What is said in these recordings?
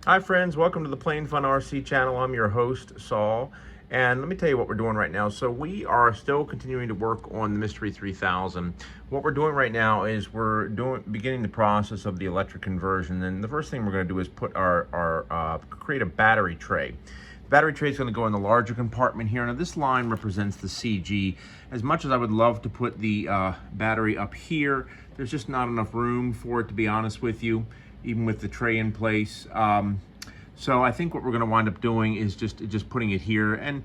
Hi friends, welcome to the Plain Fun RC channel. I'm your host, Saul, and let me tell you what we're doing right now. So we are still continuing to work on the Mystery 3000. What we're doing right now is we're beginning the process of the electric conversion, and the first thing we're going to do is put create a battery tray. The battery tray is going to go in the larger compartment here. Now this line represents the CG. As much as I would love to put the battery up here, there's just not enough room for it, to be honest with you, even with the tray in place. So I think what we're going to wind up doing is just putting it here. And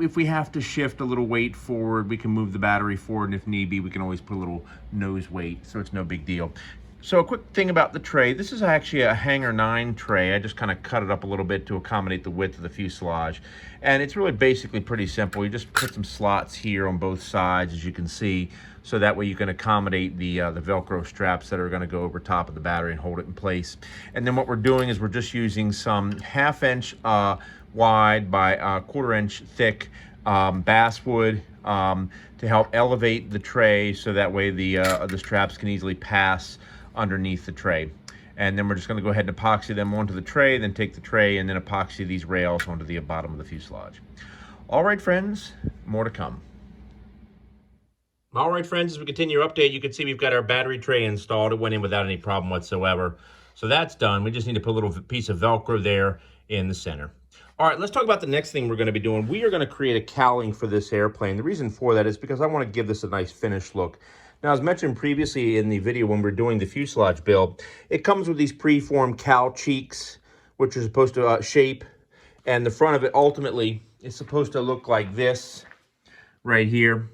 if we have to shift a little weight forward, we can move the battery forward, and if need be, we can always put a little nose weight, so it's no big deal. So a quick thing about the tray, this is actually a Hanger 9 tray. I just kind of cut it up a little bit to accommodate the width of the fuselage. And it's really basically pretty simple. You just put some slots here on both sides, as you can see, so that way you can accommodate the Velcro straps that are going to go over top of the battery and hold it in place. And then what we're doing is we're just using some 1/2 inch wide by 1/4 inch thick basswood to help elevate the tray, so that way the straps can easily pass underneath the tray. And then we're just going to go ahead and epoxy them onto the tray, then take the tray and then epoxy these rails onto the bottom of the fuselage. All right, friends, more to come. All right, friends, as we continue our update, you can see we've got our battery tray installed. It went in without any problem whatsoever. So that's done. We just need to put a little piece of Velcro there in the center. All right, let's talk about the next thing we're going to be doing. We are going to create a cowling for this airplane. The reason for that is because I want to give this a nice finished look. Now, as mentioned previously in the video when we're doing the fuselage build, it comes with these preformed cowl cheeks, which are supposed to shape, and the front of it ultimately is supposed to look like this right here,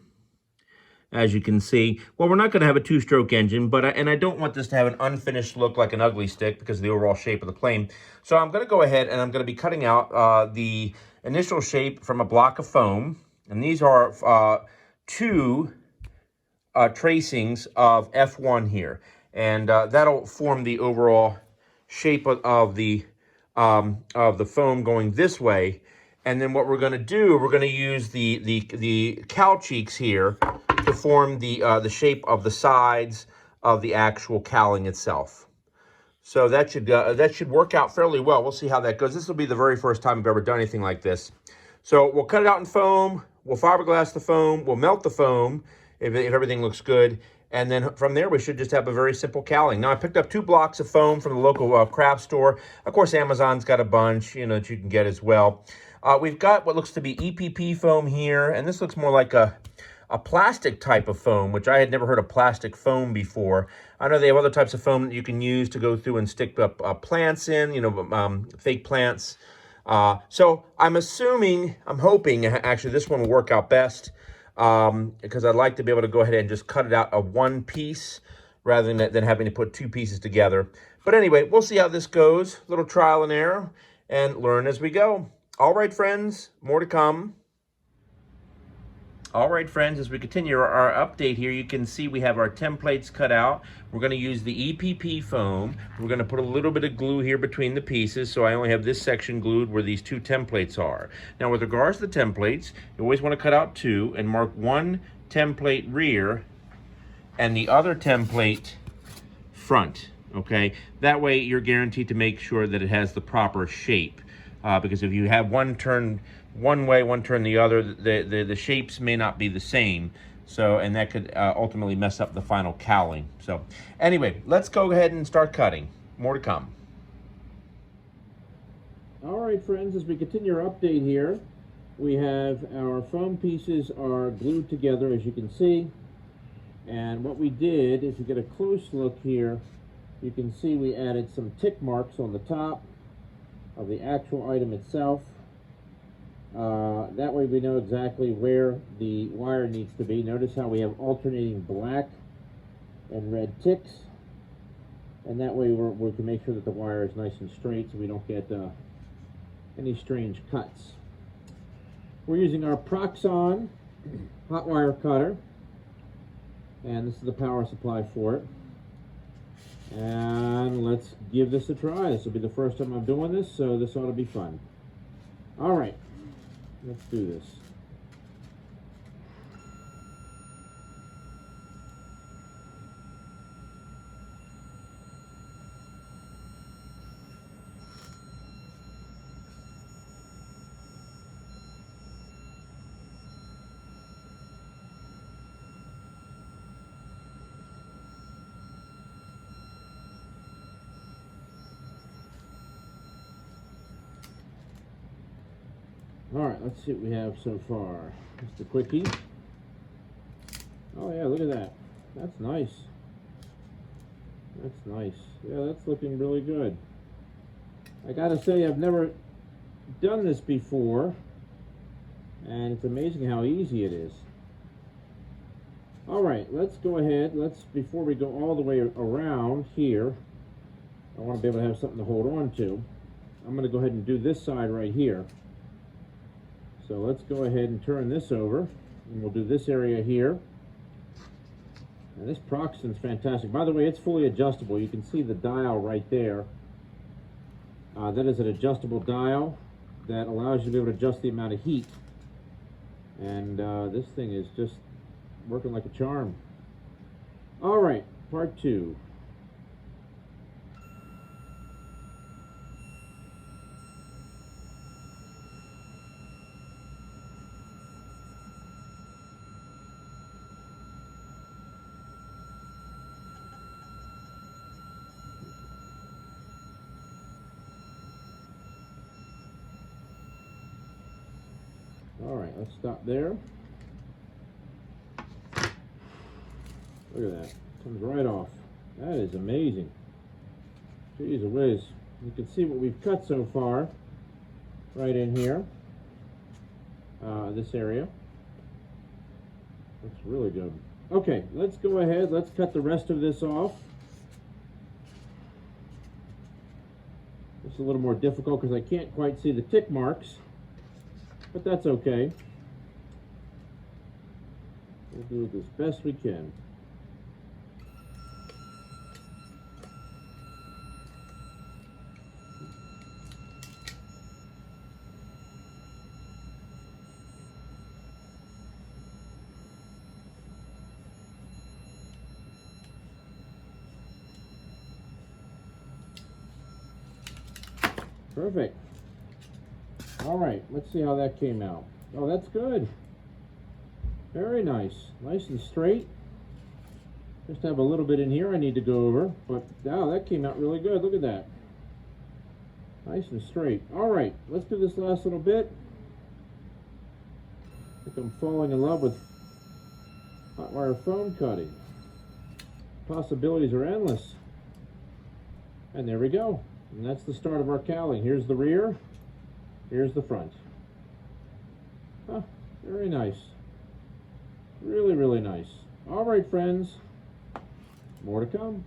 as you can see. Well, we're not going to have a two-stroke engine, but I don't want this to have an unfinished look like an ugly stick because of the overall shape of the plane. So I'm going to go ahead and I'm going to be cutting out the initial shape from a block of foam, and these are two tracings of F1 here, and that'll form the overall shape of the foam going this way. And then what we're going to do, we're going to use the cowl cheeks here to form the shape of the sides of the actual cowling itself. So that should work out fairly well. We'll see how that goes. This will be the very first time I've ever done anything like this. So we'll cut it out in foam. We'll fiberglass the foam. We'll melt the foam if everything looks good. And then from there, we should just have a very simple cowling. Now, I picked up 2 blocks of foam from the local craft store. Of course, Amazon's got a bunch, you know, that you can get as well. We've got what looks to be EPP foam here, and this looks more like a plastic type of foam, which I had never heard of plastic foam before. I know they have other types of foam that you can use to go through and stick up plants in, you know, fake plants. So I'm hoping, actually, this one will work out best, because I'd like to be able to go ahead and just cut it out of one piece rather than having to put 2 pieces together. But anyway, we'll see how this goes. A little trial and error and learn as we go. All right, friends, more to come. All right, friends, as we continue our update here, you can see we have our templates cut out. We're going to use the EPP foam. We're going to put a little bit of glue here between the pieces, so I only have this section glued where these 2 templates are. Now, with regards to the templates, you always want to cut out 2 and mark 1 template rear and the other template front, okay? That way, you're guaranteed to make sure that it has the proper shape. Because if you have one turn one way, one turn the other, the shapes may not be the same. So, and that could ultimately mess up the final cowling. So, anyway, let's go ahead and start cutting. More to come. All right, friends, as we continue our update here, we have our foam pieces are glued together, as you can see. And what we did, if you get a close look here, you can see we added some tick marks on the top of the actual item itself. That way we know exactly where the wire needs to be. Notice how we have alternating black and red ticks, and that way we can make sure that the wire is nice and straight so we don't get any strange cuts. We're using our Proxxon hot wire cutter, and this is the power supply for it. And let's give this a try. This will be the first time I'm doing this, so this ought to be fun. All right, let's do this. All right, let's see what we have so far. Just a quickie. Oh yeah, look at that. That's nice. That's nice. Yeah, that's looking really good. I gotta say, I've never done this before, and it's amazing how easy it is. All right, let's go ahead. Before we go all the way around here, I want to be able to have something to hold on to. I'm going to go ahead and do this side right here. So let's go ahead and turn this over, and we'll do this area here. And this Proxton's fantastic. By the way, it's fully adjustable. You can see the dial right there. That is an adjustable dial that allows you to be able to adjust the amount of heat. And this thing is just working like a charm. All right, part 2. All right, let's stop there. Look at that. Comes right off. That is amazing. Jeez whiz. You can see what we've cut so far right in here. This area. Looks really good. Okay, let's go ahead. Let's cut the rest of this off. It's a little more difficult because I can't quite see the tick marks, but that's okay. We'll do it as best we can. Perfect. All right, let's see how that came out. Oh, that's good. Very nice. Nice and straight. Just have a little bit in here I need to go over, but wow, that came out really good. Look at that. Nice and straight. All right, let's do this last little bit. I think I'm falling in love with hot wire foam cutting. Possibilities are endless. And there we go. And that's the start of our cowling. Here's the rear. Here's the front. Huh, very nice. Really, really nice. All right, friends. More to come.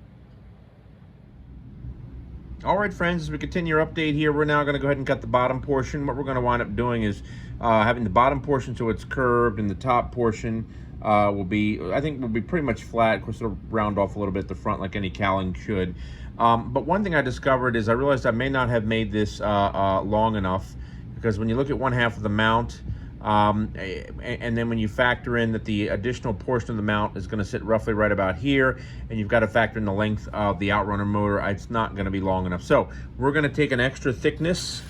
All right, friends, as we continue our update here, we're now going to go ahead and cut the bottom portion. What we're going to wind up doing is having the bottom portion so it's curved, and the top portion will be, I think, will be pretty much flat. Of course, it'll round off a little bit at the front like any cowling should. But one thing I discovered is I realized I may not have made this long enough, because when you look at one half of the mount, and then when you factor in that the additional portion of the mount is going to sit roughly right about here, and you've got to factor in the length of the outrunner motor, it's not going to be long enough. So we're going to take an extra thickness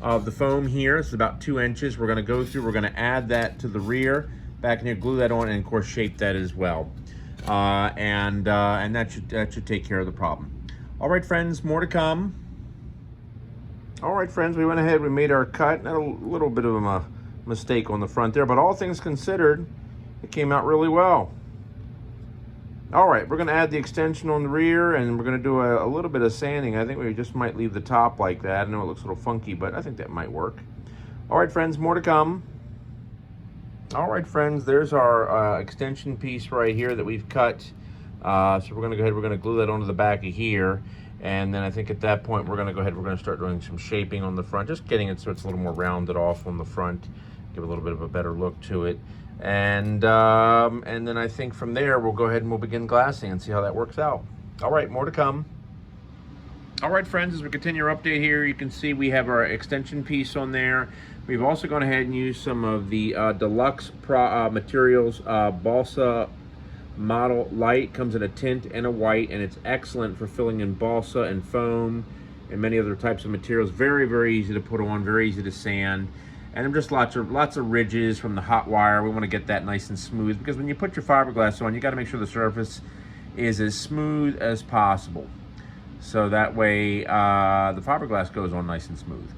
of the foam here. It's about 2 inches. We're going to go through, we're going to add that to the rear, back in here, glue that on, and of course shape that as well. And that should take care of the problem. All right, friends, more to come. All right, friends, we went ahead, we made our cut. Had a little bit of a mistake on the front there, but all things considered, it came out really well. All right, we're gonna add the extension on the rear, and we're gonna do a little bit of sanding. I think we just might leave the top like that. I know it looks a little funky, but I think that might work. All right, friends, more to come. All right, friends, there's our extension piece right here that we've cut. So we're gonna go ahead, we're gonna glue that onto the back of here. And then I think at that point, we're gonna go ahead, we're gonna start doing some shaping on the front, just getting it so it's a little more rounded off on the front, give a little bit of a better look to it. And then I think from there, we'll go ahead and we'll begin glassing and see how that works out. All right, more to come. All right, friends, as we continue our update here, you can see we have our extension piece on there. We've also gone ahead and used some of the Deluxe Materials Balsa Model Light. Comes in a tint and a white, and it's excellent for filling in balsa and foam and many other types of materials. Very, very easy to put on, very easy to sand. And then just lots of ridges from the hot wire. We want to get that nice and smooth, because when you put your fiberglass on, you got to make sure the surface is as smooth as possible, so that way the fiberglass goes on nice and smooth.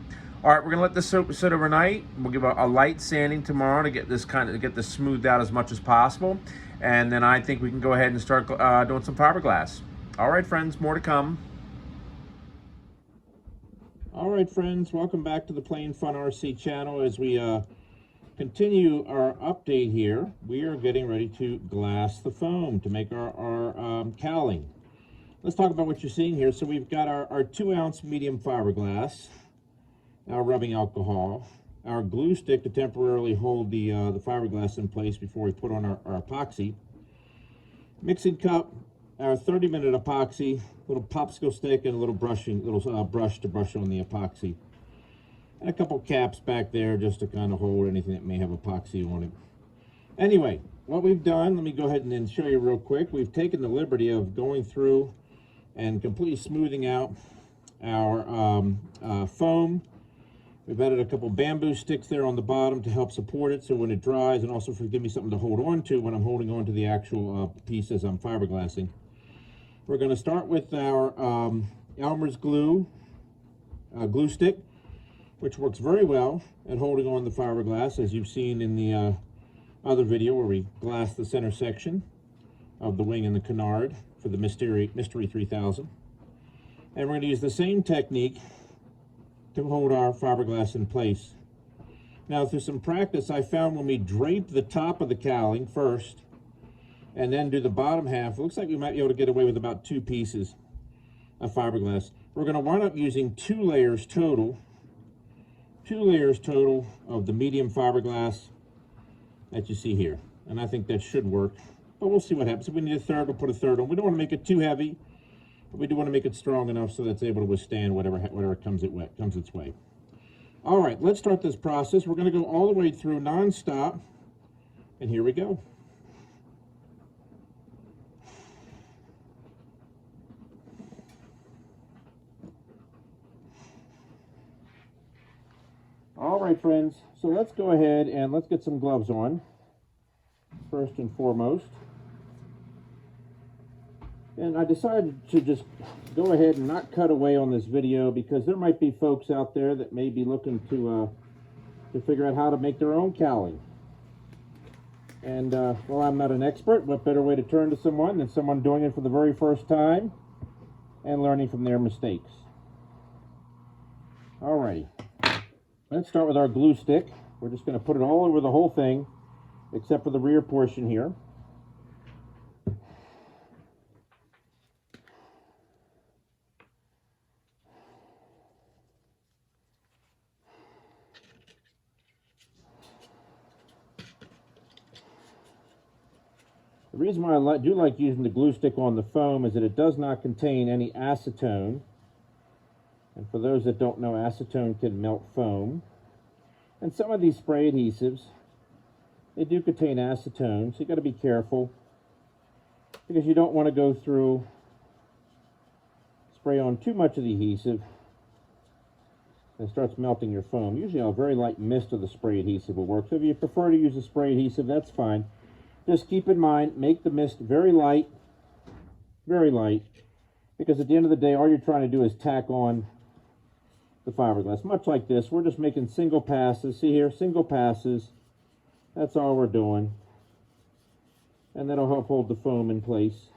All right, we're gonna let this sit overnight. We'll give a light sanding tomorrow to get this smoothed out as much as possible, and then I think we can go ahead and start doing some fiberglass. All right, friends, more to come. All right, friends, welcome back to the Plain Fun RC channel. As we continue our update here, we are getting ready to glass the foam to make our cowling. Let's talk about what you're seeing here. So we've got our 2-ounce medium fiberglass, our rubbing alcohol, our glue stick to temporarily hold the fiberglass in place before we put on our epoxy, mixing cup, our 30-minute epoxy, little popsicle stick, and a little brush to brush on the epoxy, and a couple caps back there just to kind of hold anything that may have epoxy on it. Anyway, what we've done, let me go ahead and then show you real quick. We've taken the liberty of going through and completely smoothing out our foam. We've added a couple bamboo sticks there on the bottom to help support it so when it dries, and also for give me something to hold on to when I'm holding on to the actual piece as I'm fiberglassing. We're going to start with our Elmer's glue stick, which works very well at holding on the fiberglass, as you've seen in the other video where we glassed the center section of the wing and the canard for the Mystere 3000. And we're going to use the same technique to hold our fiberglass in place. Now, through some practice, I found when we drape the top of the cowling first and then do the bottom half, it looks like we might be able to get away with about 2 pieces of fiberglass. We're going to wind up using 2 layers total of the medium fiberglass that you see here. And I think that should work, but we'll see what happens. If we need a third, we'll put a third on. We don't want to make it too heavy, but we do want to make it strong enough so that it's able to withstand whatever comes its way. All right, let's start this process. We're going to go all the way through non-stop, and here we go. All right, friends, so let's go ahead and let's get some gloves on, first and foremost. And I decided to just go ahead and not cut away on this video because there might be folks out there that may be looking to figure out how to make their own cowling. And well, I'm not an expert. What better way to turn to someone than someone doing it for the very first time and learning from their mistakes. Alrighty, let's start with our glue stick. We're just going to put it all over the whole thing except for the rear portion here. The reason why I do like using the glue stick on the foam is that it does not contain any acetone. And for those that don't know, acetone can melt foam. And some of these spray adhesives, they do contain acetone, so you got to be careful because you don't want to go through, spray on too much of the adhesive and it starts melting your foam. Usually a very light mist of the spray adhesive will work. So if you prefer to use a spray adhesive, that's fine. Just keep in mind, make the mist very light, because at the end of the day, all you're trying to do is tack on the fiberglass. Much like this, we're just making single passes. See here, single passes. That's all we're doing. And that'll help hold the foam in place.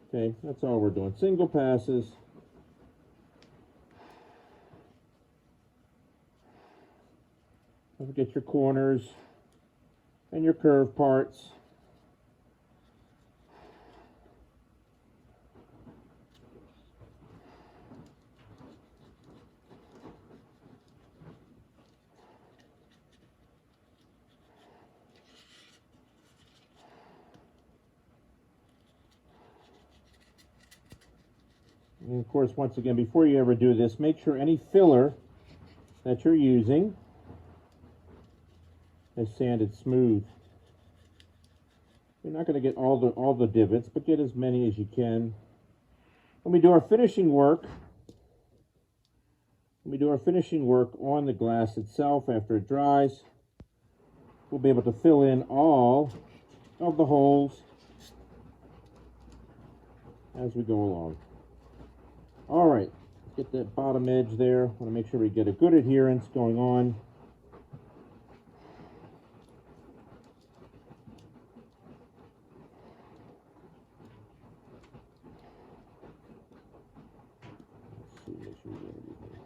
Okay, that's all we're doing. Single passes. Don't forget your corners and your curved parts. And of course, once again, before you ever do this, make sure any filler that you're using is sanded smooth. You're not going to get all the divots, but get as many as you can. When we do our finishing work, on the glass itself after it dries, we'll be able to fill in all of the holes as we go along. All right, Get that bottom edge there. Want to make sure we get a good adherence going on. Let's see, make sure we get everything.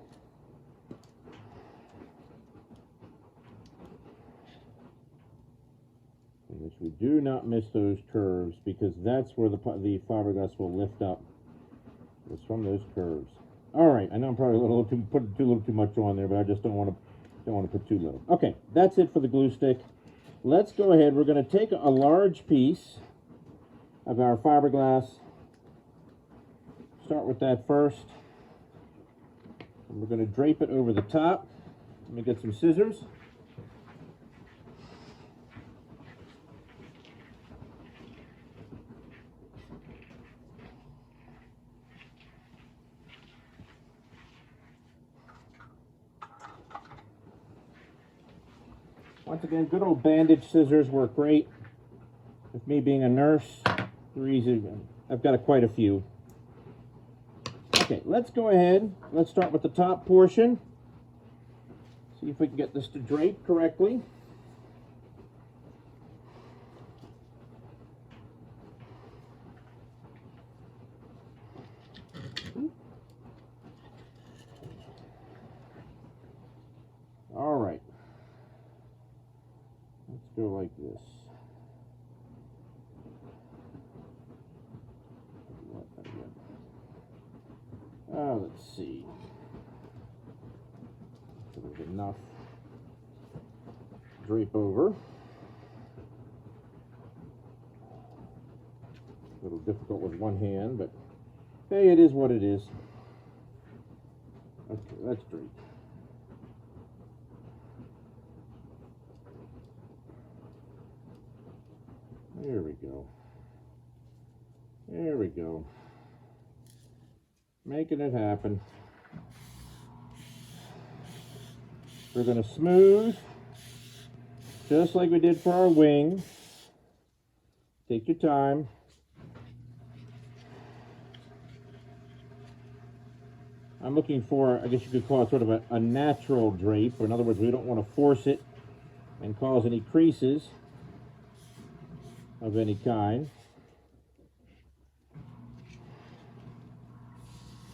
And make sure we do not miss those curves, because that's where the fiberglass will lift up. It's from those curves. All right, I know I'm probably putting a little too much on there, but I just don't want to put too little. Okay, that's it for the glue stick. Let's go ahead. We're going to take a large piece of our fiberglass. Start with that first. And we're going to drape it over the top. Let me get some scissors. Once again, good old bandage scissors work great. With me being a nurse, they're easy. I've got quite a few. Okay, let's go ahead. Let's start with the top portion. See if we can get this to drape correctly. All right. Let's go like this. Let's see. So there's enough drape over. A little difficult with one hand, but hey, it is what it is. Okay, let's drape. There we go. There we go. Making it happen. We're going to smooth, just like we did for our wing. Take your time. I'm looking for, I guess you could call it sort of a natural drape. In other words, we don't want to force it and cause any creases of any kind.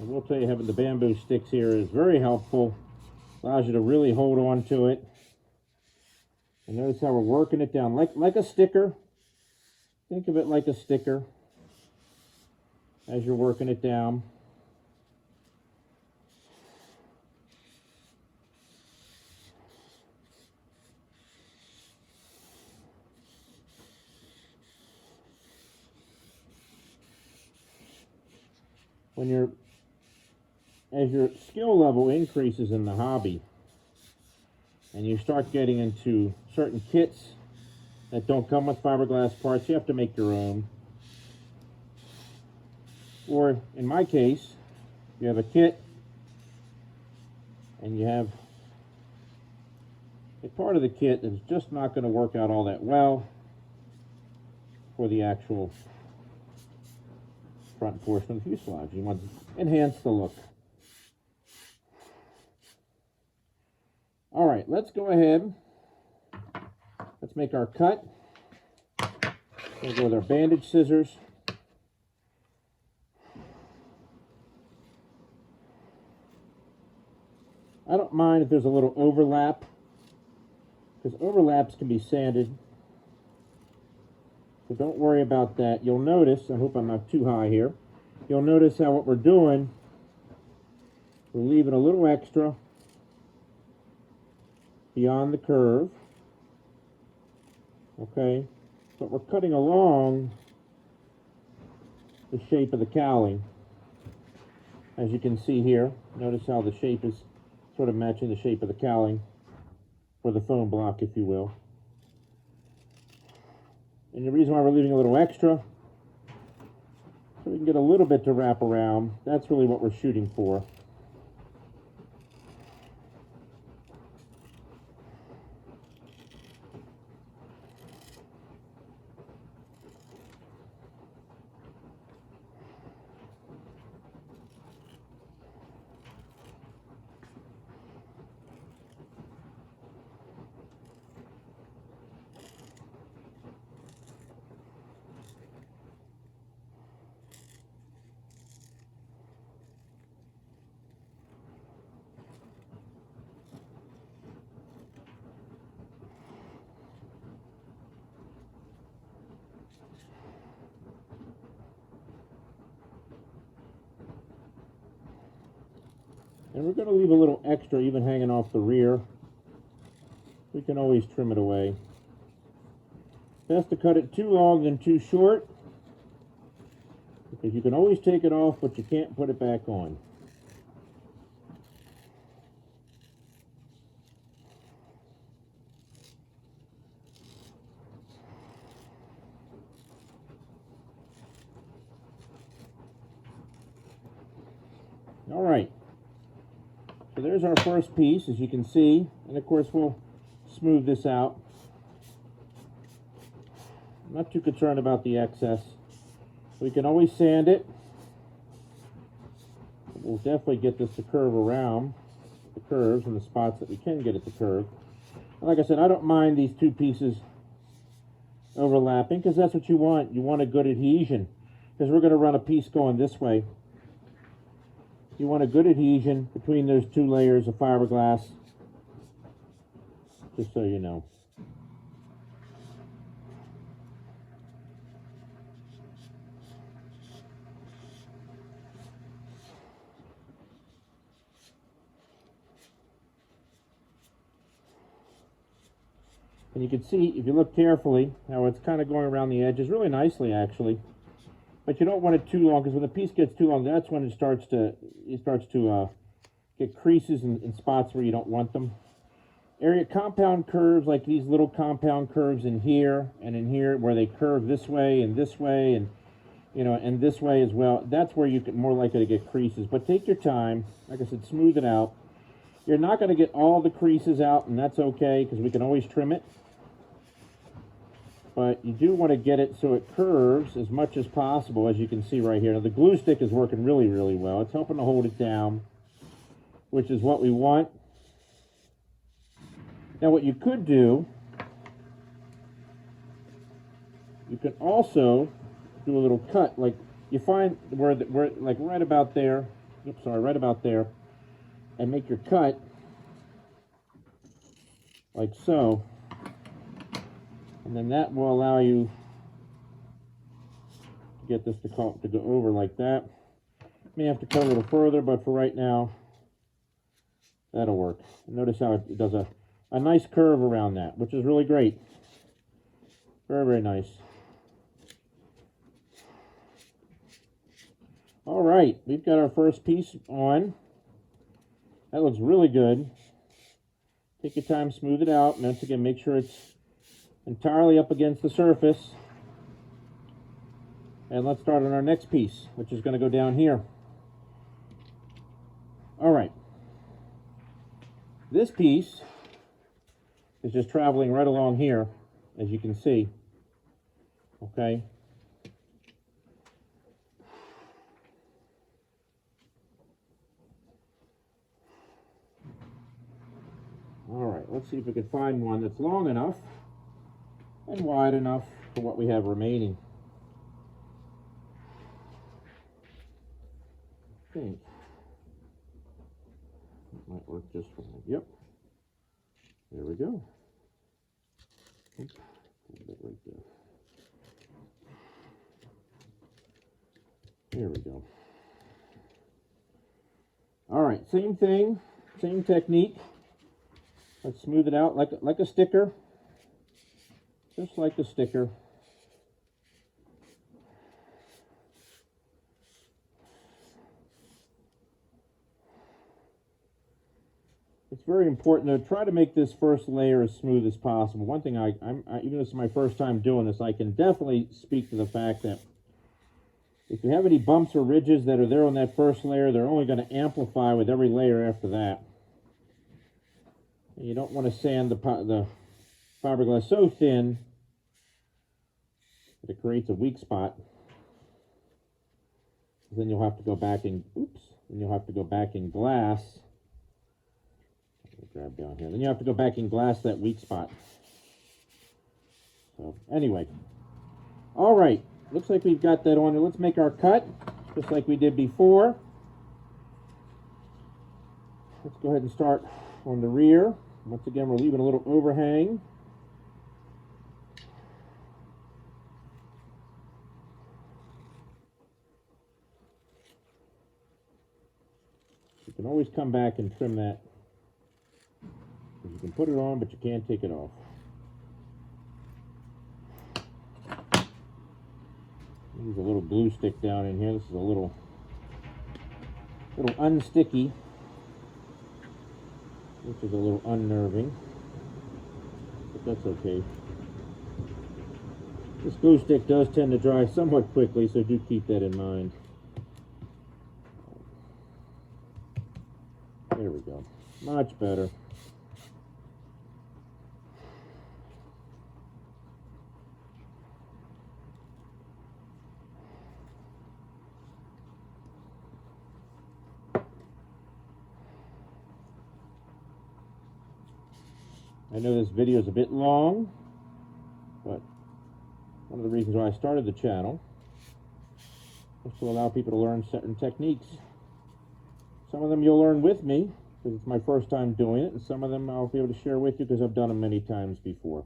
I will tell you, having the bamboo sticks here is very helpful. Allows you to really hold on to it. And notice how we're working it down like a sticker. Think of it like a sticker as you're working it down. As your skill level increases in the hobby, and you start getting into certain kits that don't come with fiberglass parts, you have to make your own. Or in my case, you have a kit and you have a part of the kit that's just not going to work out all that well for the actual front portion of the fuselage. You want to enhance the look. All right, let's go ahead. Let's make our cut. We'll go with our bandage scissors. I don't mind if there's a little overlap, because overlaps can be sanded. So don't worry about that. You'll notice, I hope I'm not too high here, you'll notice how what we're doing, we're leaving a little extra beyond the curve, okay, but we're cutting along the shape of the cowling. As you can see here, notice how the shape is sort of matching the shape of the cowling, or the foam block, if you will. And the reason why we're leaving a little extra, so we can get a little bit to wrap around. That's really what we're shooting for. And we're going to leave a little extra even hanging off the rear. We can always trim it away. Best to cut it too long than too short, because you can always take it off, but you can't put it back on. All right, so there's our first piece, as you can see, and of course we'll smooth this out. I'm not too concerned about the excess. We can always sand it. We'll definitely get this to curve around the curves and the spots that we can get it to curve. And like I said, I don't mind these two pieces overlapping, because that's what you want. You want a good adhesion, because we're going to run a piece going this way. You want a good adhesion between those two layers of fiberglass, just so you know. And you can see, if you look carefully, how it's kind of going around the edges really nicely, actually. But you don't want it too long, because when the piece gets too long, that's when it starts to get creases and spots where you don't want them. Area compound curves, like these little compound curves in here and in here, where they curve this way, and you know, and this way as well. That's where you get more likely to get creases. But take your time. Like I said, smooth it out. You're not going to get all the creases out, and that's okay, because we can always trim it. But you do want to get it so it curves as much as possible, as you can see right here. Now, the glue stick is working really, really well. It's helping to hold it down, which is what we want. Now, what you could do, you can also do a little cut. Like, you find where like right about there, oops, sorry, right about there, and make your cut like so. And then that will allow you to get this to go over like that. May have to cut a little further, but for right now, that'll work. Notice how it does a nice curve around that, which is really great. Very, very nice. All right, we've got our first piece on. That looks really good. Take your time, smooth it out, and once again, make sure it's entirely up against the surface. And let's start on our next piece, which is going to go down here. All right. This piece is just traveling right along here, as you can see. Okay. All right, let's see if we can find one that's long enough and wide enough for what we have remaining. I think it might work just fine. Yep. There we go. Oops, a little bit right there. There we go. All right, same thing, same technique. Let's smooth it out like a sticker. Just like a sticker. It's very important to try to make this first layer as smooth as possible. One thing even though this is my first time doing this, I can definitely speak to the fact that if you have any bumps or ridges that are there on that first layer, they're only going to amplify with every layer after that. And you don't want to sand the fiberglass so thin that it creates a weak spot. Then you'll have to go back in, then you'll have to go back in glass. Grab down here. Then you have to go back and glass that weak spot. So anyway, all right. Looks like we've got that on there. Let's make our cut, just like we did before. Let's go ahead and start on the rear. Once again, we're leaving a little overhang. You can always come back and trim that. You can put it on, but you can't take it off. There's a little glue stick down in here. This is a little unsticky, which is a little unnerving, but that's okay. This glue stick does tend to dry somewhat quickly, so do keep that in mind. There we go. Much better. I know this video is a bit long, but one of the reasons why I started the channel was to allow people to learn certain techniques. Some of them you'll learn with me, because it's my first time doing it, and some of them I'll be able to share with you because I've done them many times before.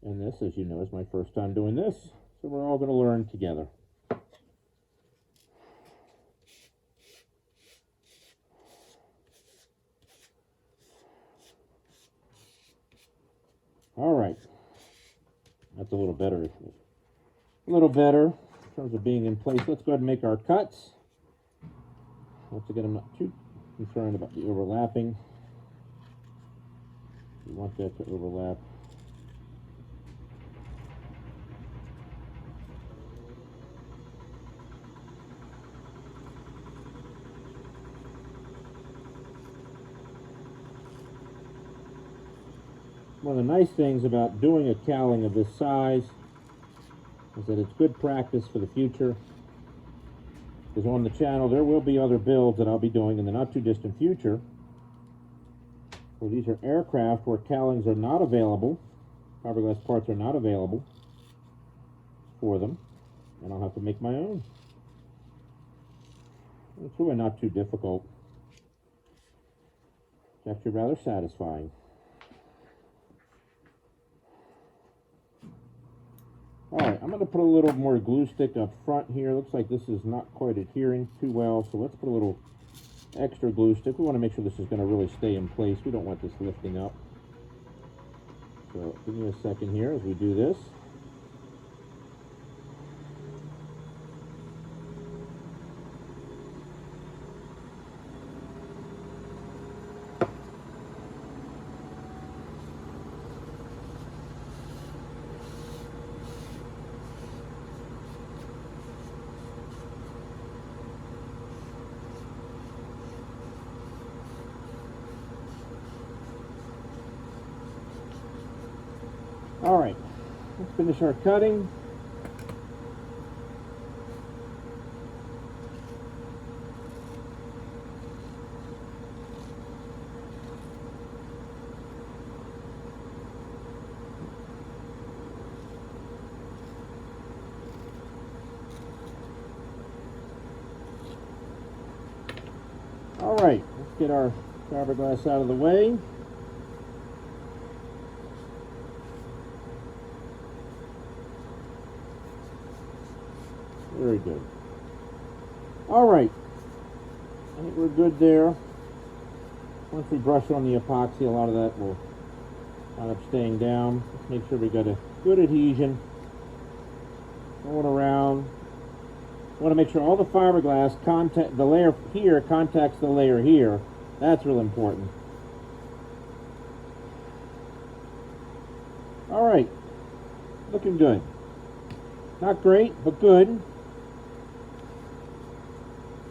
And this, as you know, is my first time doing this, so we're all going to learn together. All right, that's a little better. A little better in terms of being in place. Let's go ahead and make our cuts. Once again, I'm not too concerned about the overlapping. You want that to overlap. One of the nice things about doing a cowling of this size is that it's good practice for the future. Because on the channel there will be other builds that I'll be doing in the not too distant future. So these are aircraft where cowlings are not available, fiberglass parts are not available for them, and I'll have to make my own. It's really not too difficult. It's actually rather satisfying. Alright, I'm going to put a little more glue stick up front here. Looks like this is not quite adhering too well, so let's put a little extra glue stick. We want to make sure this is going to really stay in place. We don't want this lifting up. So give me a second here as we do this. All right, let's finish our cutting. All right, let's get our fiberglass out of the way. Very good. All right, I think we're good there. Once we brush on the epoxy, a lot of that will end up staying down. Let's make sure we got a good adhesion going around. I want to make sure all the fiberglass the layer here contacts the layer here. That's real important. All right, looking good. Not great, but good.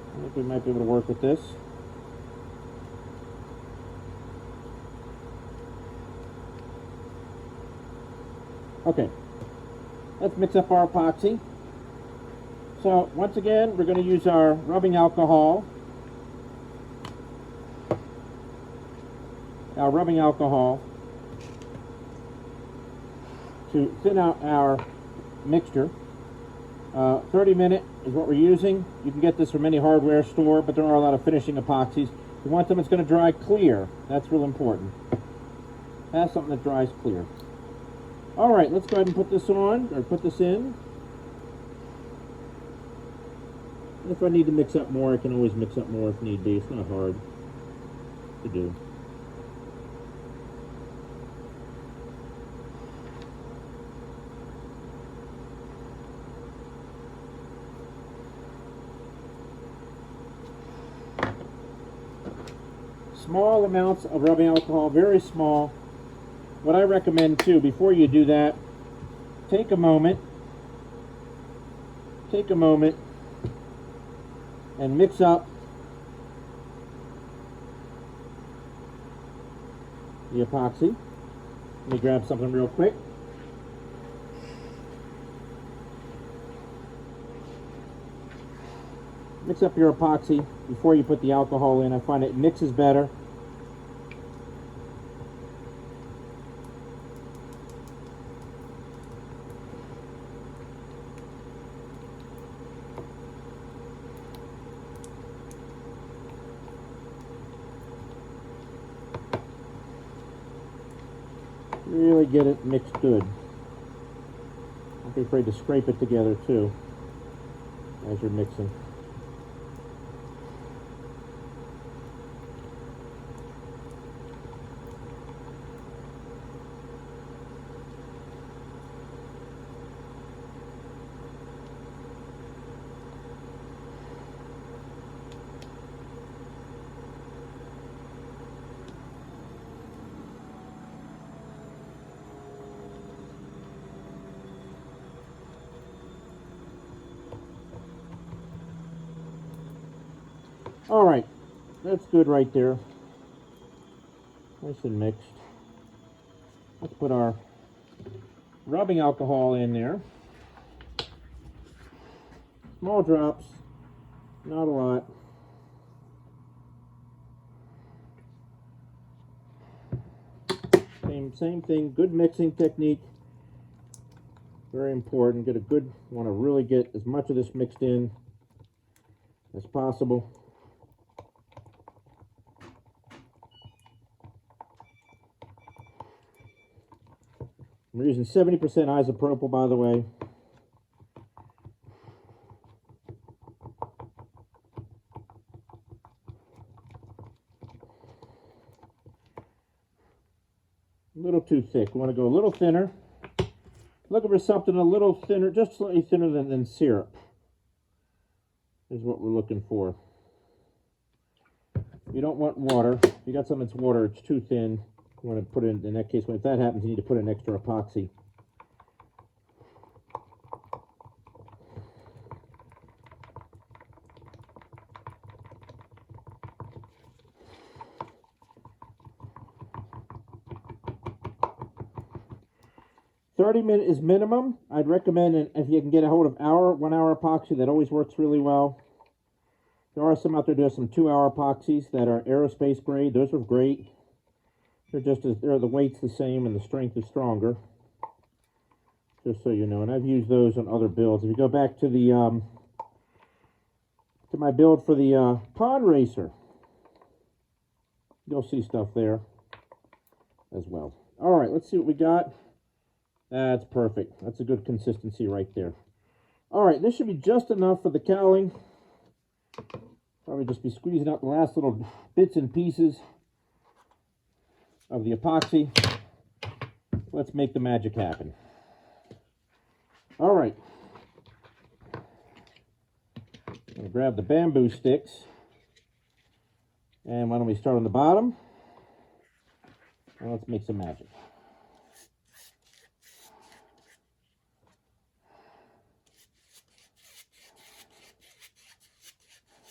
I think we might be able to work with this. Okay, let's mix up our epoxy. So once again, we're going to use our rubbing alcohol. Our rubbing alcohol to thin out our mixture. 30-minute is what we're using. You can get this from any hardware store, but there are a lot of finishing epoxies. You want them that's going to dry clear. That's real important. Have something that dries clear. All right, let's go ahead and put this on, or put this in. If I need to mix up more, I can always mix up more if need be. It's not hard to do. Small amounts of rubbing alcohol, very small. What I recommend too, before you do that, take a moment and mix up the epoxy. Let me grab something real quick. Mix up your epoxy before you put the alcohol in. I find it mixes better. Really get it mixed good. Don't be afraid to scrape it together too as you're mixing. All right, that's good right there. Nice and mixed. Let's put our rubbing alcohol in there. Small drops, not a lot. Same thing, good mixing technique. Very important. Get a good, want to really get as much of this mixed in as possible. I'm using 70% isopropyl, by the way. A little too thick. We want to go a little thinner. Looking for something a little thinner, just slightly thinner than syrup is what we're looking for. You don't want water. If you got something that's water, it's too thin. You want to put in that case, if that happens, you need to put in extra epoxy. $30 is minimum. I'd recommend, if you can get a hold of 1 hour epoxy, that always works really well. There are some out there doing some 2 hour epoxies that are aerospace grade. Those are great. They're the weight's the same and the strength is stronger. Just so you know, and I've used those on other builds. If you go back to the to my build for the pond racer, you'll see stuff there as well. All right, let's see what we got. That's perfect. That's a good consistency right there. All right, this should be just enough for the cowling. Probably just be squeezing out the last little bits and pieces of the epoxy. Let's make the magic happen. All right. I'm going to grab the bamboo sticks. And why don't we start on the bottom? And let's make some magic.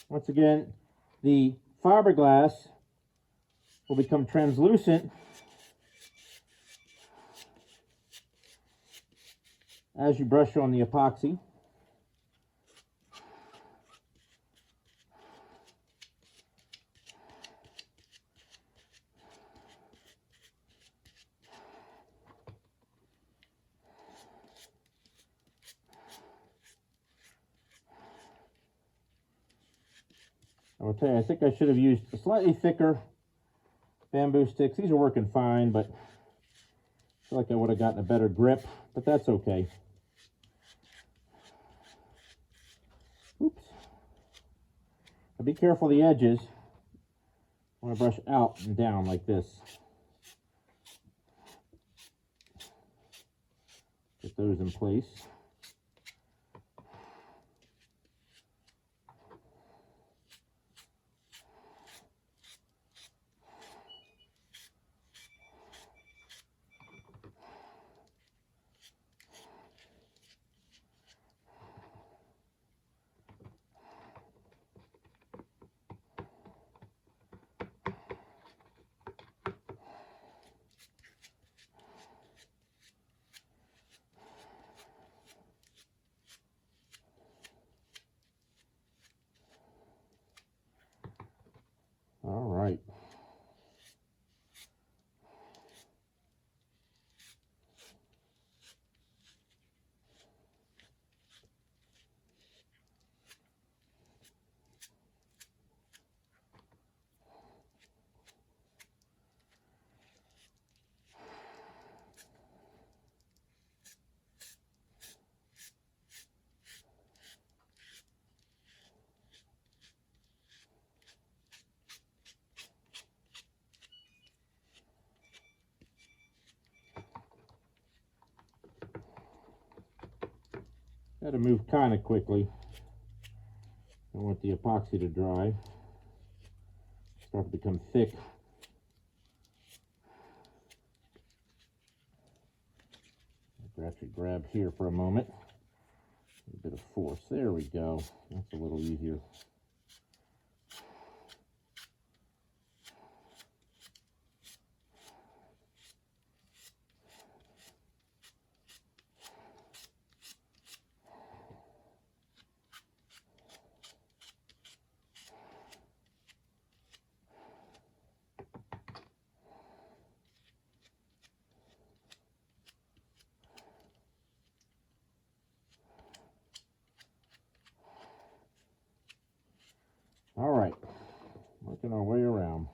Once again, the fiberglass will become translucent as you brush on the epoxy. I will tell you, I think I should have used a slightly thicker bamboo sticks. These are working fine, but I feel like I would have gotten a better grip, but that's okay. Oops. But be careful of the edges. I want to brush out and down like this. Get those in place. All right. Got to move kind of quickly. I want the epoxy to dry. Start to become thick. Actually grab here for a moment. A bit of force. There we go. That's a little easier. All right, working our way around.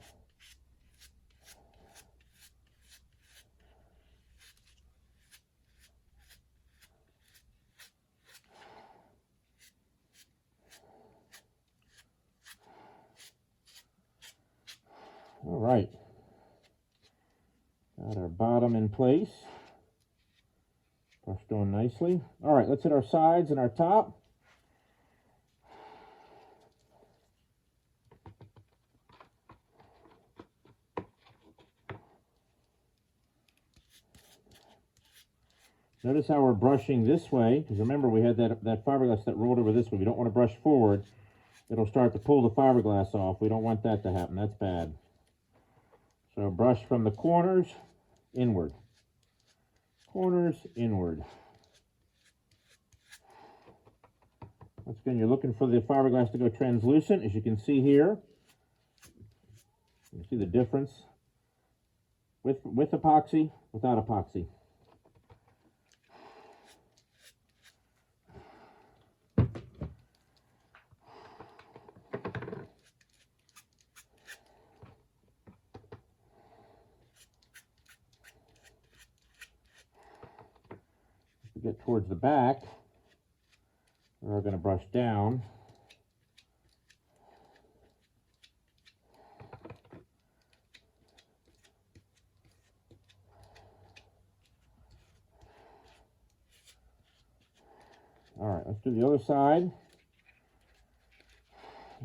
All right, got our bottom in place. Brushed on nicely. All right, let's hit our sides and our top. Notice how we're brushing this way, because remember we had that fiberglass that rolled over this way. We don't want to brush forward. It'll start to pull the fiberglass off. We don't want that to happen. That's bad. So brush from the corners inward. Corners inward. Once again, you're looking for the fiberglass to go translucent, as you can see here. You see the difference with epoxy, without epoxy. Get towards the back, we're going to brush down. All right, let's do the other side.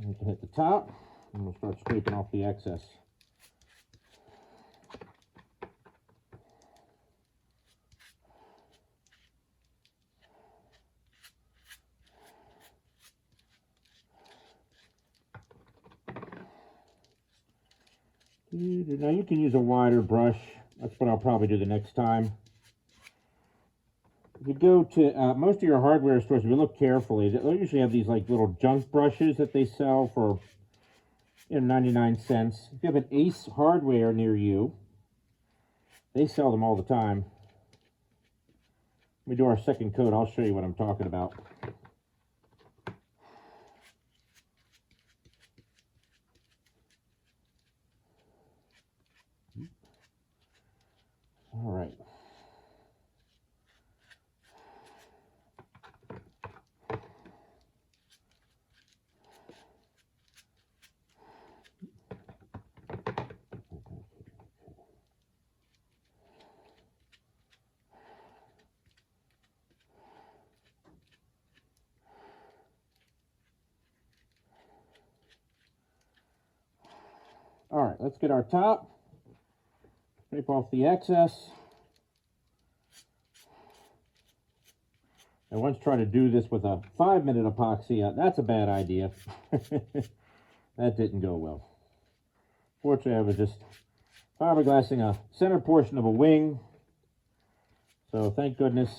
We can hit the top, and we'll start scraping off the excess. Now you can use a wider brush. That's what I'll probably do the next time. If you go to most of your hardware stores, if you look carefully, they'll usually have these like little junk brushes that they sell for 99 cents. If you have an Ace Hardware near you, they sell them all the time. Let me do our second coat. I'll show you what I'm talking about. All right. right, let's get our top. Scrape off the excess. I once tried to do this with a 5-minute epoxy. That's a bad idea. That didn't go well. Fortunately, I was just fiberglassing a center portion of a wing. So thank goodness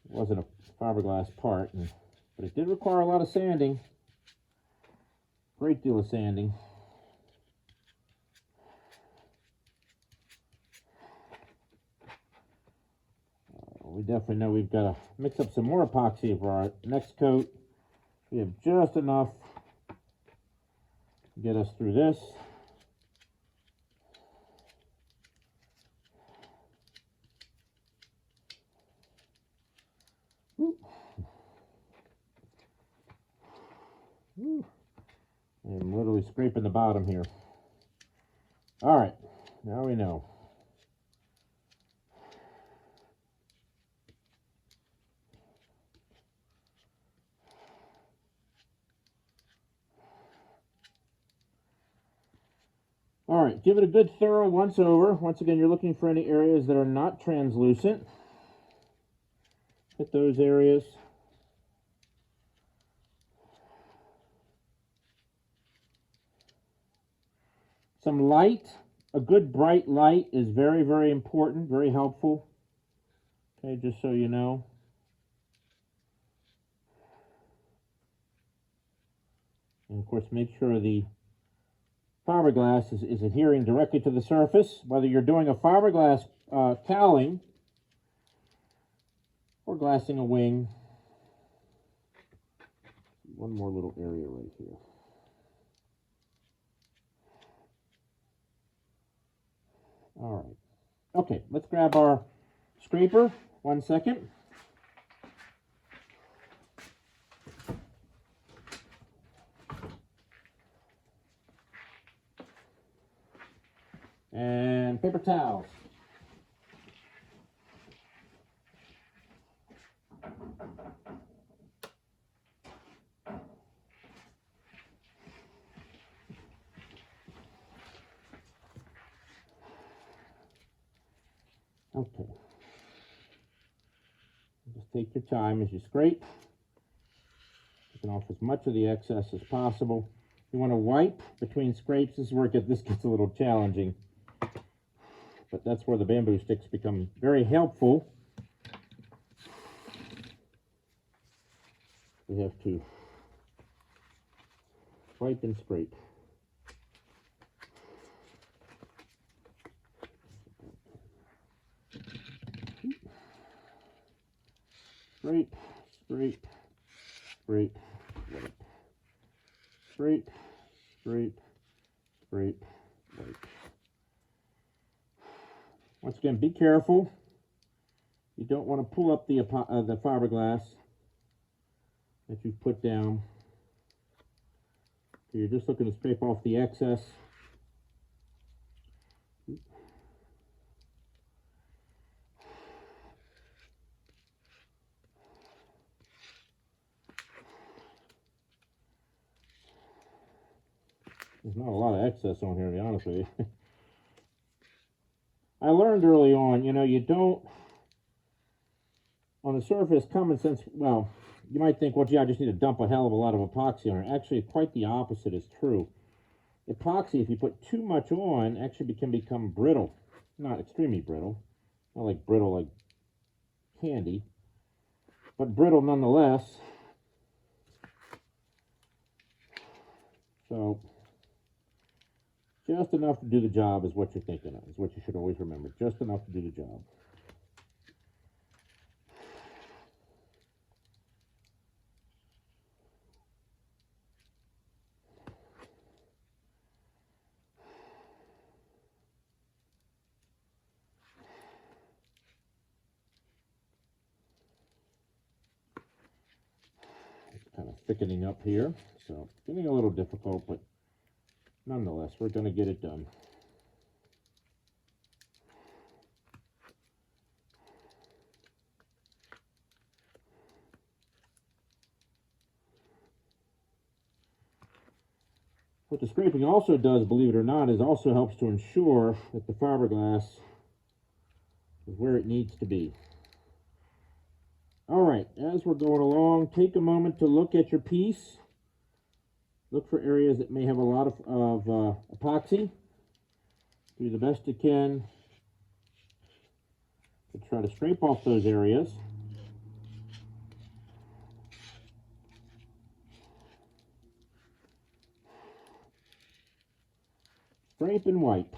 it wasn't a fiberglass part, but it did require a lot of sanding. Great deal of sanding. We definitely know we've got to mix up some more epoxy for our next coat. We have just enough to get us through this. I'm literally scraping the bottom here. All right, now we know. All right, give it a good thorough once over. Once again, you're looking for any areas that are not translucent. Hit those areas. Some light, a good bright light is very, very important, very helpful. Okay, just so you know. And of course, make sure the fiberglass is adhering directly to the surface, whether you're doing a fiberglass cowling or glassing a wing. One more little area right here. All right. Okay, let's grab our scraper. 1 second. And paper towels. Okay. Just take your time as you scrape. Taking off as much of the excess as possible. You want to wipe between scrapes. This is where this gets a little challenging. But that's where the bamboo sticks become very helpful. We have to wipe and scrape. Scrape, scrape, scrape, wipe. Scrape, scrape, scrape, wipe. Once again, be careful. You don't want to pull up the fiberglass that you've put down. So you're just looking to scrape off the excess. There's not a lot of excess on here, to be honest with you. I learned early on, you know, you don't, on the surface, common sense, well, you might think, well, gee, I just need to dump a hell of a lot of epoxy on it. Actually, quite the opposite is true. Epoxy, if you put too much on, actually can become brittle. Not extremely brittle. Not like brittle like candy, but brittle nonetheless. So, just enough to do the job is what you're thinking of, is what you should always remember. Just enough to do the job. It's kind of thickening up here, so getting a little difficult, but nonetheless, we're going to get it done. What the scraping also does, believe it or not, is also helps to ensure that the fiberglass is where it needs to be. All right, as we're going along, take a moment to look at your piece. Look for areas that may have a lot of epoxy. Do the best you can to try to scrape off those areas. Scrape and wipe.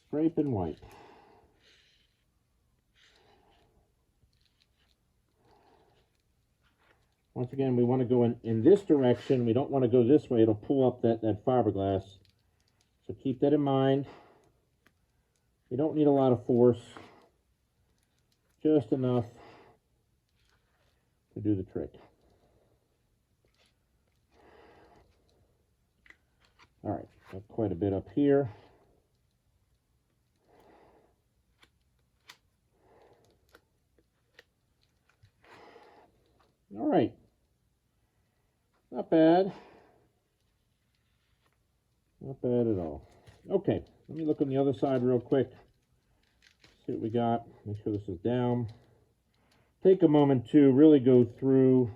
Scrape and wipe. Once again, we want to go in this direction. We don't want to go this way. It'll pull up that fiberglass. So keep that in mind. You don't need a lot of force. Just enough to do the trick. All right, got quite a bit up here. All right, not bad. Not bad at all. Okay, let me look on the other side real quick. See what we got. Make sure this is down. Take a moment to really go through.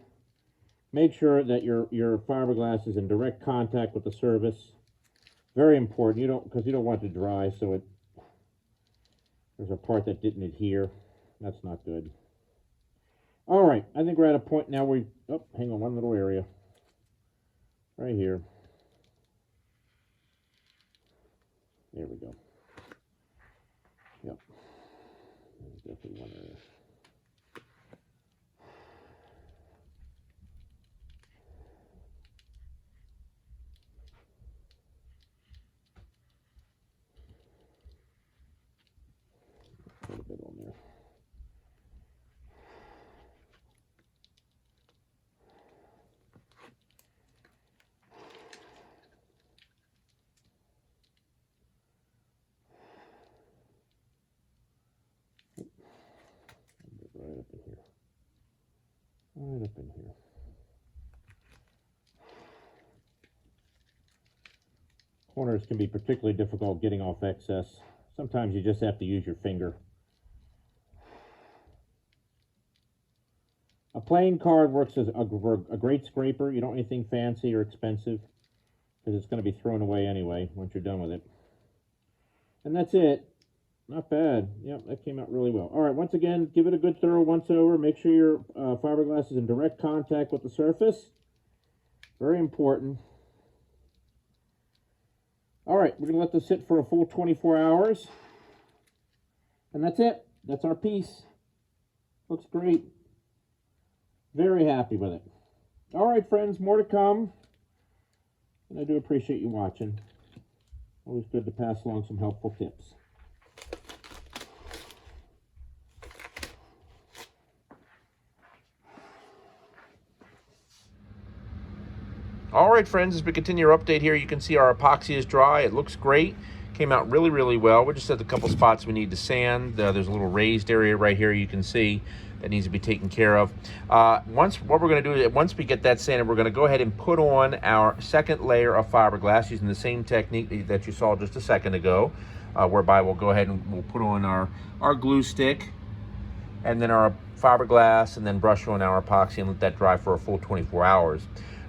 Make sure that your fiberglass is in direct contact with the surface. Very important. Because you don't want it to dry, so there's a part that didn't adhere. That's not good. All right, I think we're at a point now where hang on, one little area. Right here. There we go. Yep. There's definitely one area. Put a bit on there. Right up in here. Right up in here. Corners can be particularly difficult getting off excess. Sometimes you just have to use your finger. A plain card works as a great scraper. You don't want anything fancy or expensive because it's going to be thrown away anyway once you're done with it. And that's it. Not bad. Yep, that came out really well. All right, once again, give it a good thorough once over. Make sure your fiberglass is in direct contact with the surface. Very important. All right, we're going to let this sit for a full 24 hours. And that's it. That's our piece. Looks great. Very happy with it. All right, friends, more to come. And I do appreciate you watching. Always good to pass along some helpful tips. All right, friends, as we continue our update here, you can see our epoxy is dry. It looks great. Came out really, really well. We just have a couple spots we need to sand. There's a little raised area right here you can see that needs to be taken care of. What we're going to do is, once we get that sanded, we're going to go ahead and put on our second layer of fiberglass using the same technique that you saw just a second ago, whereby we'll go ahead and we'll put on our glue stick and then our fiberglass and then brush on our epoxy and let that dry for a full 24 hours.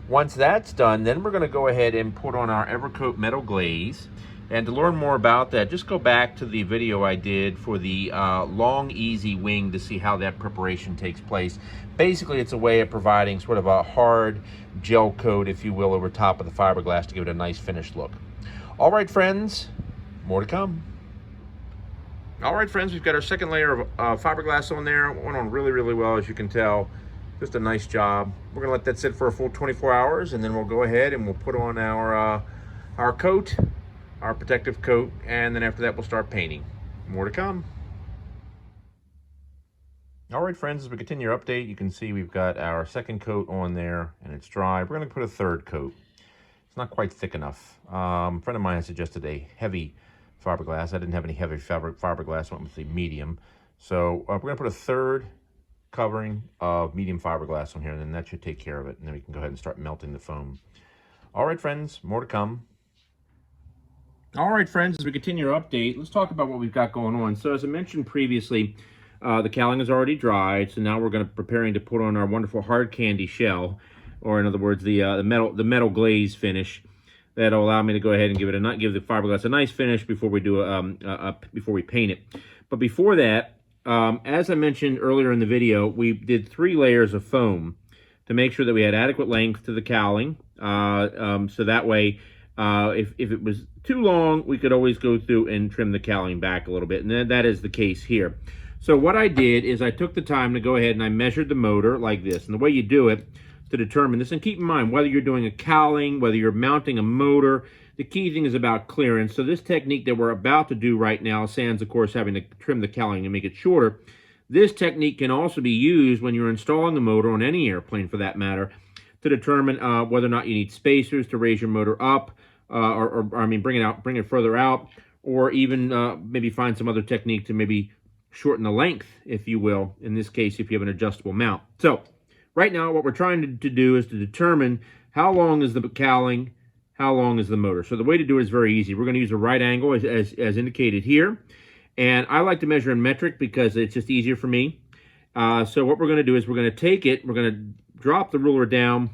Once that's done, then we're going to go ahead and put on our Evercoat metal glaze. And to learn more about that, just go back to the video I did for the long, easy wing to see how that preparation takes place. Basically, it's a way of providing sort of a hard gel coat, if you will, over top of the fiberglass to give it a nice finished look. All right, friends, more to come. All right, friends, we've got our second layer of fiberglass on there. It went on really, really well, as you can tell. Just a nice job. We're gonna let that sit for a full 24 hours, and then we'll go ahead and we'll put on our coat, our protective coat, and then after that we'll start painting. More to come. All right, friends, as we continue our update, you can see we've got our second coat on there, and it's dry. We're gonna put a third coat. It's not quite thick enough. A friend of mine suggested a heavy fiberglass. I didn't have any heavy fiberglass, went with the medium. So we're gonna put a third covering of medium fiberglass on here, and then that should take care of it, and then we can go ahead and start melting the foam. All right, friends, more to come. All right, friends, as we continue our update, let's talk about what we've got going on. So as I mentioned previously, the cowling is already dried, so now we're going to preparing to put on our wonderful hard candy shell, or in other words, the metal glaze finish. That'll allow me to go ahead and give the fiberglass a nice finish before we do before we paint it. But before that, as I mentioned earlier in the video, we did 3 layers of foam to make sure that we had adequate length to the cowling. So that way, if it was too long, we could always go through and trim the cowling back a little bit, and that is the case here. So what I did is I took the time to go ahead and I measured the motor like this. And the way you do it to determine this, and keep in mind, whether you're doing a cowling, whether you're mounting a motor, the key thing is about clearance. So this technique that we're about to do right now, sans, of course, having to trim the cowling and make it shorter, this technique can also be used when you're installing a motor on any airplane, for that matter, to determine whether or not you need spacers to raise your motor up, bring it further out, or even maybe find some other technique to maybe shorten the length, if you will, in this case, if you have an adjustable mount. So right now, what we're trying to do is to determine how long is the cowling, how long is the motor. So the way to do it is very easy. We're going to use a right angle as indicated here. And I like to measure in metric because it's just easier for me. So what we're going to do is we're going to take it, we're going to drop the ruler down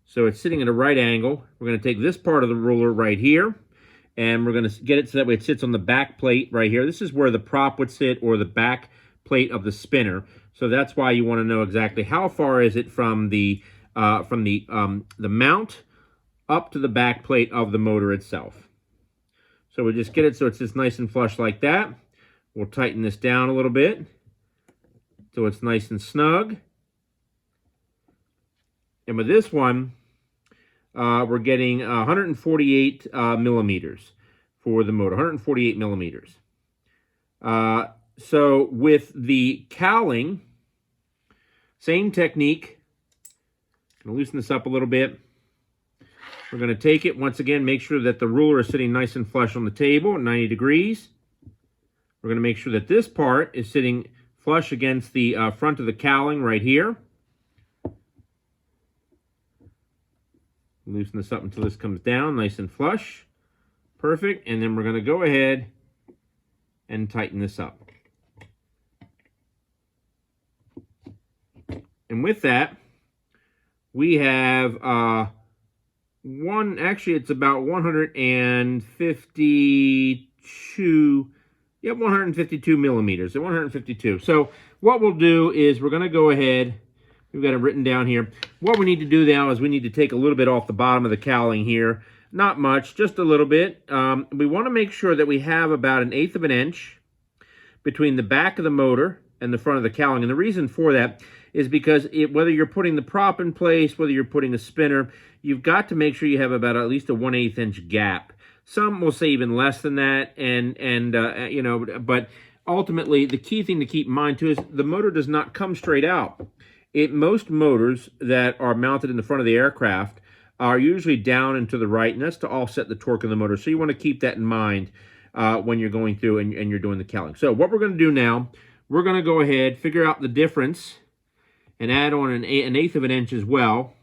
so it's sitting at a right angle. We're going to take this part of the ruler right here, and we're going to get it so that way it sits on the back plate right here. This is where the prop would sit, or the back plate of the spinner. So that's why you want to know exactly how far is it from the mount up to the back plate of the motor itself. So we just get it so it's just nice and flush like that. We'll tighten this down a little bit so it's nice and snug. And with this one, we're getting 148 millimeters for the motor, 148 millimeters. So with the cowling, same technique. I'm going to loosen this up a little bit. We're going to take it, once again, make sure that the ruler is sitting nice and flush on the table at 90 degrees. We're going to make sure that this part is sitting flush against the front of the cowling right here. Loosen this up until this comes down nice and flush. Perfect. And then we're going to go ahead and tighten this up. And with that, we have it's about 152 millimeters, so 152. So what we'll do is we're going to go ahead, we've got it written down here. What we need to do now is we need to take a little bit off the bottom of the cowling here. Not much, just a little bit. We want to make sure that we have about 1/8 of an inch between the back of the motor and the front of the cowling. And the reason for that is because whether you're putting the prop in place, whether you're putting a spinner, you've got to make sure you have about at least a 1/8 inch gap. Some will say even less than that, but ultimately the key thing to keep in mind too is the motor does not come straight out. Most motors that are mounted in the front of the aircraft are usually down and to the right, and that's to offset the torque of the motor. So you want to keep that in mind when you're going through and you're doing the cowling. So what we're going to do now, we're going to go ahead, figure out the difference, and add on an 1/8 of an inch as well.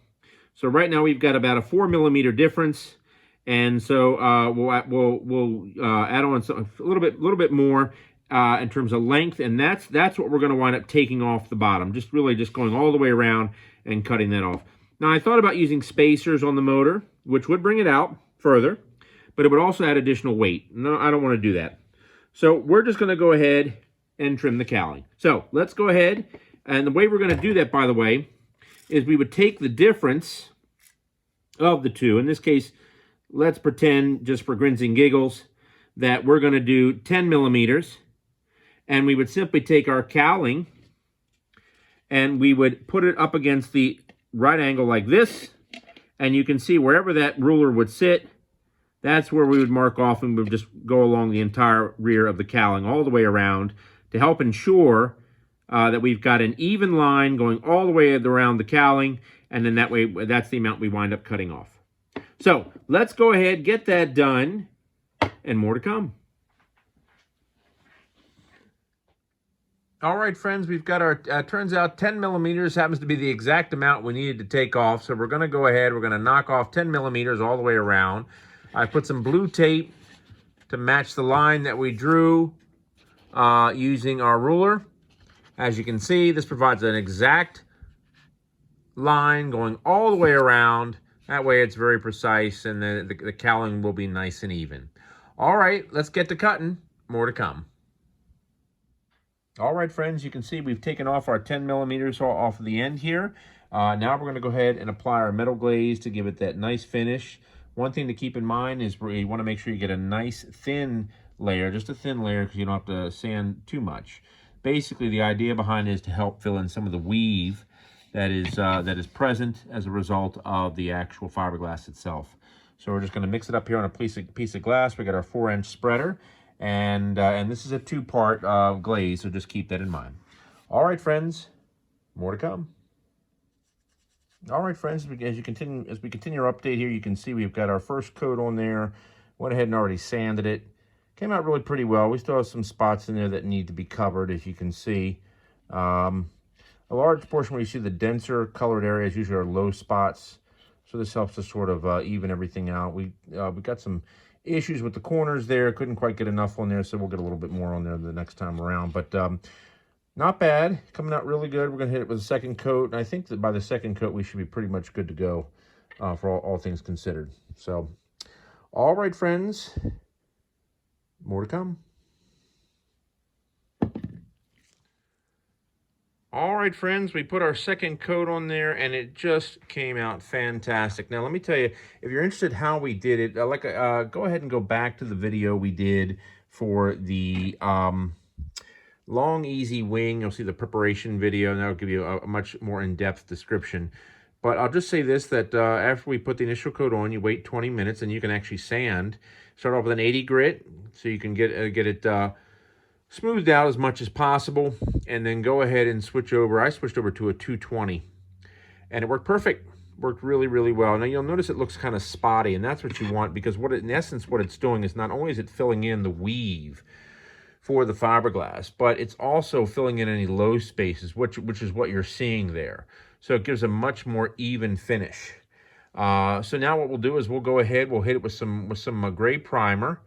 So right now we've got about a 4 millimeter difference, and so we'll add on a little bit more in terms of length, and that's what we're going to wind up taking off the bottom. Just going all the way around and cutting that off. Now I thought about using spacers on the motor, which would bring it out further, but it would also add additional weight. No, I don't want to do that. So we're just going to go ahead and trim the cowling. So let's go ahead, and the way we're going to do that, by the way, is we would take the difference of the two. In this case, let's pretend, just for grins and giggles, that we're going to do 10 millimeters, and we would simply take our cowling and we would put it up against the right angle like this, and you can see wherever that ruler would sit, that's where we would mark off, and we would just go along the entire rear of the cowling all the way around to help ensure that we've got an even line going all the way around the cowling, and then that way, that's the amount we wind up cutting off. So let's go ahead, get that done, and more to come. All right, friends, we've got our, turns out 10 millimeters happens to be the exact amount we needed to take off. So we're going to go ahead, we're going to knock off 10 millimeters all the way around. I put some blue tape to match the line that we drew using our ruler. As you can see, this provides an exact line going all the way around. That way it's very precise and the cowling will be nice and even. All right, let's get to cutting. More to come. All right, friends, you can see we've taken off our 10 millimeters off of the end here. Now we're going to go ahead and apply our metal glaze to give it that nice finish. One thing to keep in mind is you want to make sure you get a nice thin layer, just a thin layer, because you don't have to sand too much. Basically, the idea behind it is to help fill in some of the weave that is present as a result of the actual fiberglass itself. So we're just going to mix it up here on a piece of glass. We got our 4-inch spreader. And this is a 2-part glaze, so just keep that in mind. All right, friends, more to come. All right, friends, as we continue our update here, you can see we've got our first coat on there. Went ahead and already sanded it. Came out really pretty well. We still have some spots in there that need to be covered, as you can see. A large portion where you see the denser colored areas usually are low spots, so this helps to sort of even everything out. We got some issues with the corners there. Couldn't quite get enough on there, so we'll get a little bit more on there the next time around. But not bad. Coming out really good. We're going to hit it with a second coat, and I think that by the second coat, we should be pretty much good to go for all things considered. So, all right, friends. More to come. All right, friends, we put our second coat on there, and it just came out fantastic. Now, let me tell you, if you're interested how we did it, go ahead and go back to the video we did for the long, easy wing. You'll see the preparation video, and that'll give you a much more in-depth description. But I'll just say this, that after we put the initial coat on, you wait 20 minutes, and you can actually sand. Start off with an 80 grit, so you can get it smoothed out as much as possible, and then go ahead and switch over. I switched over to a 220, and it worked perfect. Worked really, really well. Now you'll notice it looks kind of spotty, and that's what you want, because in essence what it's doing is not only is it filling in the weave for the fiberglass, but it's also filling in any low spaces, which is what you're seeing there. So it gives a much more even finish. So now what we'll do is we'll go ahead, we'll hit it with some gray primer,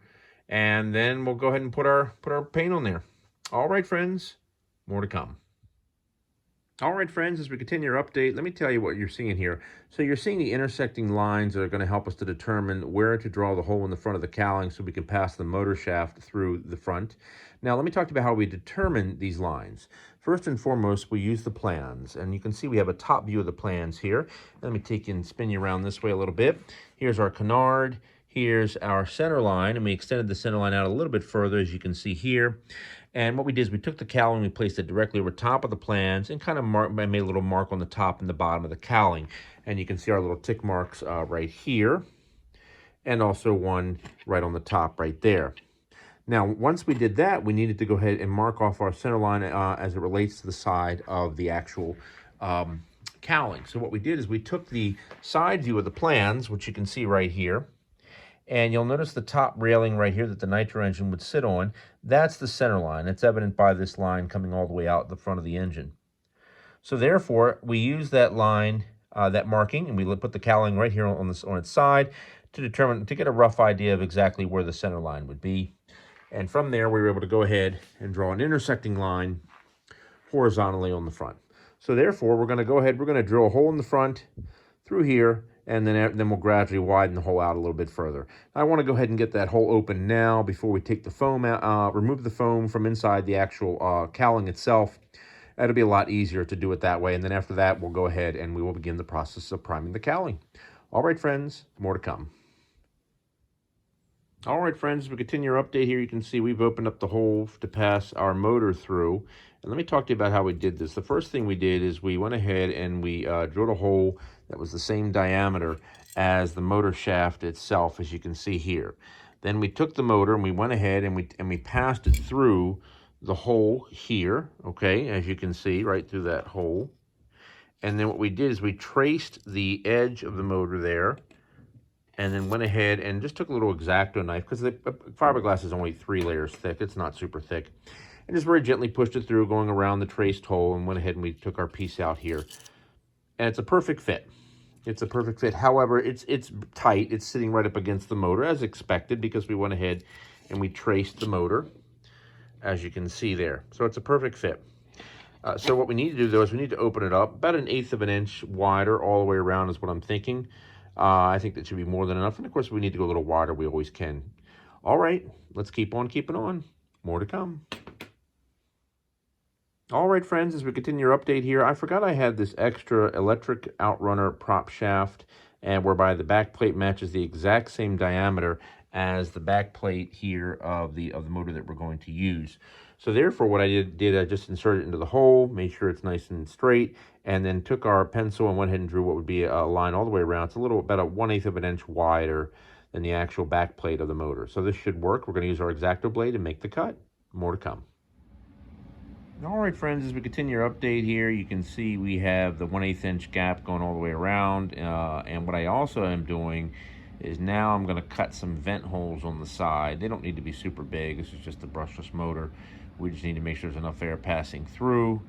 and then we'll go ahead and put our paint on there. All right, friends, more to come. All right, friends, as we continue our update, let me tell you what you're seeing here. So you're seeing the intersecting lines that are going to help us to determine where to draw the hole in the front of the cowling so we can pass the motor shaft through the front. Now, let me talk to you about how we determine these lines. First and foremost, we use the plans, and you can see we have a top view of the plans here. Let me take you and spin you around this way a little bit. Here's our canard. Here's our center line, and we extended the center line out a little bit further, as you can see here. And what we did is we took the cowling, we placed it directly over top of the plans, and kind of made a little mark on the top and the bottom of the cowling. And you can see our little tick marks right here, and also one right on the top right there. Now, once we did that, we needed to go ahead and mark off our center line as it relates to the side of the actual cowling. So what we did is we took the side view of the plans, which you can see right here, and you'll notice the top railing right here that the nitro engine would sit on. That's the center line. It's evident by this line coming all the way out the front of the engine. So therefore, we use that line, that marking, and we put the cowling right here on its side to get a rough idea of exactly where the center line would be. And from there, we were able to go ahead and draw an intersecting line horizontally on the front. So therefore, we're going to go ahead, we're going to drill a hole in the front through here, and then we'll gradually widen the hole out a little bit further. I want to go ahead and get that hole open now before we take the foam out, remove the foam from inside the actual cowling itself. It'll be a lot easier to do it that way, and then after that, we'll go ahead and we will begin the process of priming the cowling. All right, friends, more to come. All right, friends, as we continue our update here, you can see we've opened up the hole to pass our motor through. And let me talk to you about how we did this. The first thing we did is we went ahead and we drilled a hole that was the same diameter as the motor shaft itself, as you can see here. Then we took the motor and we went ahead and we passed it through the hole here, okay, as you can see, right through that hole. And then what we did is we traced the edge of the motor there, and then went ahead and just took a little X-Acto knife, because the fiberglass is only 3 layers thick. It's not super thick. and just very gently pushed it through, going around the traced hole, and went ahead and we took our piece out here. And it's a perfect fit. It's a perfect fit. However, it's tight. It's sitting right up against the motor, as expected, because we went ahead and we traced the motor, as you can see there. So it's a perfect fit. So what we need to do, though, is we need to open it up about 1/8 of an inch wider all the way around is what I'm thinking. I think that should be more than enough. And, of course, we need to go a little wider. We always can. All right, let's keep on keeping on. More to come. All right, friends, as we continue our update here, I forgot I had this extra electric outrunner prop shaft, and whereby the back plate matches the exact same diameter as the back plate here of the motor that we're going to use. So therefore, what I did I just inserted it into the hole, made sure it's nice and straight, and then took our pencil and went ahead and drew what would be a line all the way around. It's about a 1/8 of an inch wider than the actual back plate of the motor. So this should work. We're going to use our X-Acto blade and make the cut. More to come. All right, friends, as we continue our update here, you can see we have the 1/8 inch gap going all the way around. And what I also am doing is now I'm going to cut some vent holes on the side. They don't need to be super big. This is just a brushless motor. We just need to make sure there's enough air passing through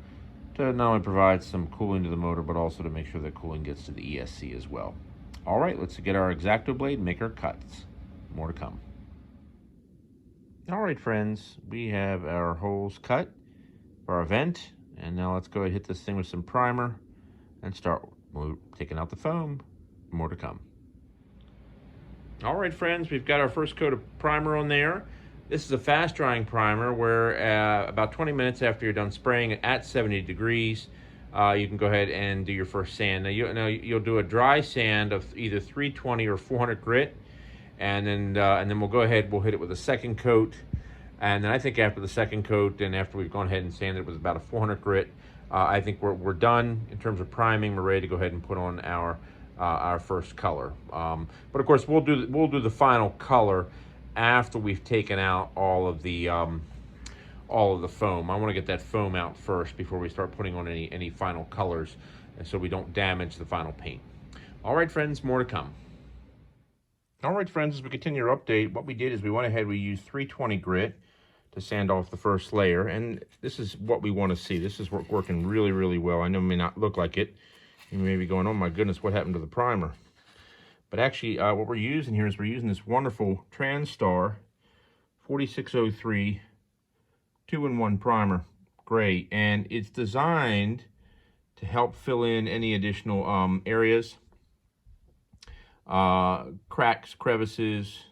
to not only provide some cooling to the motor, but also to make sure that cooling gets to the ESC as well. All right, let's get our X-Acto blade and make our cuts. More to come. All right, friends, we have our holes cut for our vent, and now let's go ahead and hit this thing with some primer and start taking out the foam. More to come. All right, friends, we've got our first coat of primer on there. This is a fast drying primer where about 20 minutes after you're done spraying at 70 degrees, you can go ahead and do your first sand. Now you'll do a dry sand of either 320 or 400 grit, and then we'll go ahead, we'll hit it with a second coat. And then I think after the second coat, and after we've gone ahead and sanded it with about a 400 grit, I think we're done in terms of priming. We're ready to go ahead and put on our first color. But of course, we'll do the final color after we've taken out all of the foam. I want to get that foam out first before we start putting on any final colors, and so we don't damage the final paint. All right, friends, more to come. All right, friends, as we continue our update, what we did is we went ahead, we used 320 grit to sand off the first layer, and this is what we want to see. This is working really, really well. I know it may not look like it. You may be going, oh my goodness, what happened to the primer? But actually, what we're using here is we're using this wonderful TranStar 4603 2-in-1 primer, gray, and it's designed to help fill in any additional areas, cracks, crevices,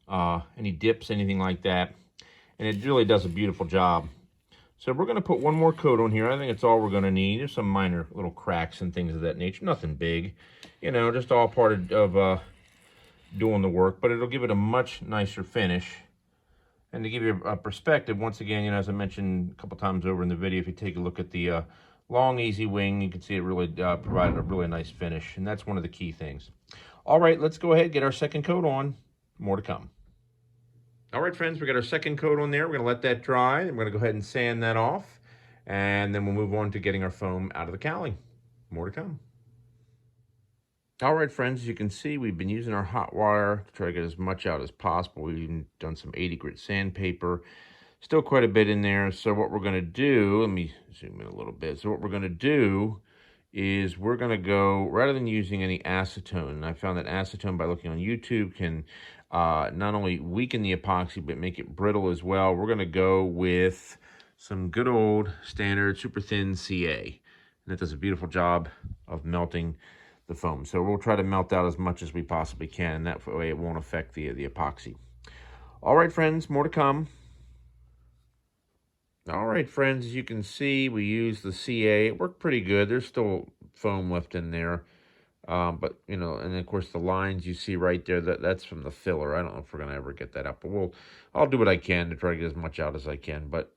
any dips, anything like that. And it really does a beautiful job. So we're going to put one more coat on here. I think it's all we're going to need. There's some minor little cracks and things of that nature. Nothing big. You know, just all part of doing the work. But it'll give it a much nicer finish. And to give you a perspective, once again, you know, as I mentioned a couple times over in the video, if you take a look at the long, easy wing, you can see it really provided a really nice finish. And that's one of the key things. All right, let's go ahead and get our second coat on. More to come. All right, friends, we got our second coat on there. We're going to let that dry, and we're going to go ahead and sand that off, and then we'll move on to getting our foam out of the cowling. More to come. All right, friends, as you can see, we've been using our hot wire to try to get as much out as possible. We've even done some 80 grit sandpaper. Still quite a bit in there. So what we're going to do, let me zoom in a little bit. So what we're going to do is we're going to go, rather than using any acetone, and I found that acetone, by looking on YouTube, can not only weaken the epoxy, but make it brittle as well. We're going to go with some good old standard super thin CA. And it does a beautiful job of melting the foam. So we'll try to melt out as much as we possibly can. And that way it won't affect the epoxy. All right, friends, more to come. All right, friends, as you can see, we used the CA. It worked pretty good. There's still foam left in there. But, you know, and of course the lines you see right there, that's from the filler. I don't know if we're going to ever get that out, but I'll do what I can to try to get as much out as I can. But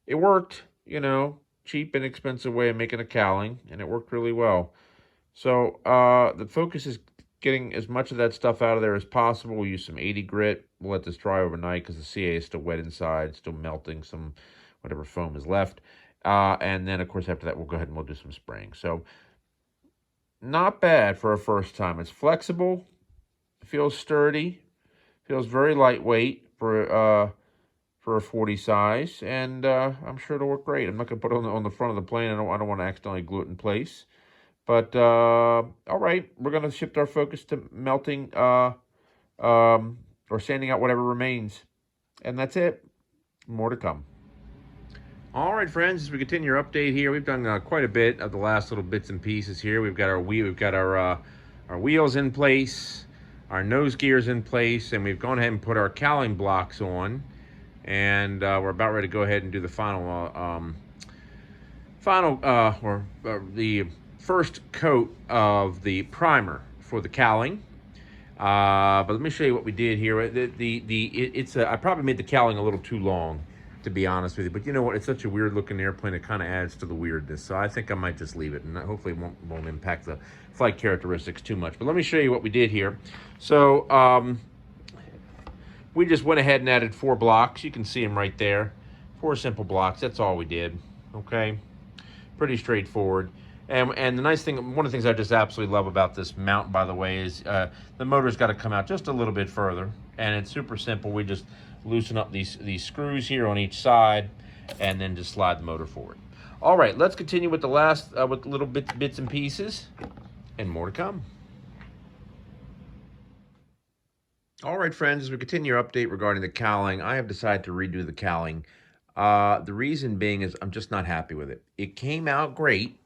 it worked, you know, cheap, inexpensive way of making a cowling, and it worked really well. So the focus is getting as much of that stuff out of there as possible. We'll use some 80 grit. We'll let this dry overnight because the CA is still wet inside, still melting some whatever foam is left. And then, of course, after that, we'll go ahead and we'll do some spraying. So not bad for a first time. It's flexible, feels sturdy, feels very lightweight for for a 40 size, and I'm sure it'll work great. I'm not going to put it on the front of the plane. I don't want to accidentally glue it in place. But, all right, we're going to shift our focus to melting or sanding out whatever remains. And that's it. More to come. All right, friends, as we continue our update here, we've done quite a bit of the last little bits and pieces here. We've got our wheels in place, our nose gears in place, and we've gone ahead and put our cowling blocks on. And we're about ready to go ahead and do the the first coat of the primer for the cowling. But let me show you what we did here. I probably made the cowling a little too long, to be honest with you. But you know what? It's such a weird looking airplane. It kind of adds to the weirdness. So I think I might just leave it, and hopefully it won't impact the flight characteristics too much. But let me show you what we did here. So we just went ahead and added 4 blocks. You can see them right there. 4 simple blocks. That's all we did. Okay, pretty straightforward. And the nice thing, one of the things I just absolutely love about this mount, by the way, is the motor's got to come out just a little bit further, and it's super simple. We just loosen up these screws here on each side, and then just slide the motor forward. All right, let's continue with the last with little bits and pieces, and more to come. All right, friends, as we continue our update regarding the cowling, I have decided to redo the cowling. The reason being is I'm just not happy with it. It came out great,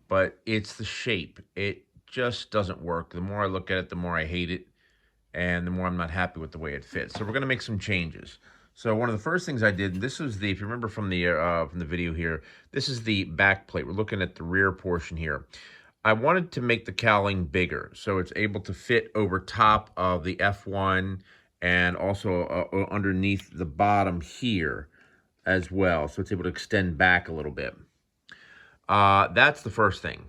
but it's the shape. It just doesn't work. The more I look at it, the more I hate it, and the more I'm not happy with the way it fits. So we're gonna make some changes. So one of the first things I did, this was if you remember from the video here, this is the back plate. We're looking at the rear portion here. I wanted to make the cowling bigger, so it's able to fit over top of the F1 and also underneath the bottom here as well. So it's able to extend back a little bit. That's the first thing.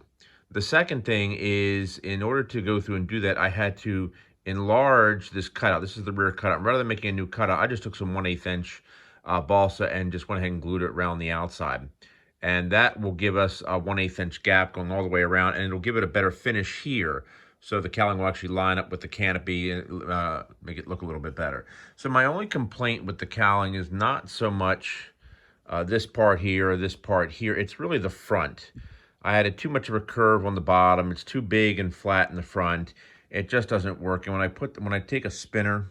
The second thing is, in order to go through and do that, I had to enlarge this cutout. This is the rear cutout. Rather than making a new cutout, I just took some 1/8 inch balsa and just went ahead and glued it around the outside. And that will give us a 1/8 inch gap going all the way around, and it'll give it a better finish here. So the cowling will actually line up with the canopy and make it look a little bit better. So my only complaint with the cowling is not so much this part here or this part here. It's really the front. I added too much of a curve on the bottom. It's too big and flat in the front. It just doesn't work. And when I take a spinner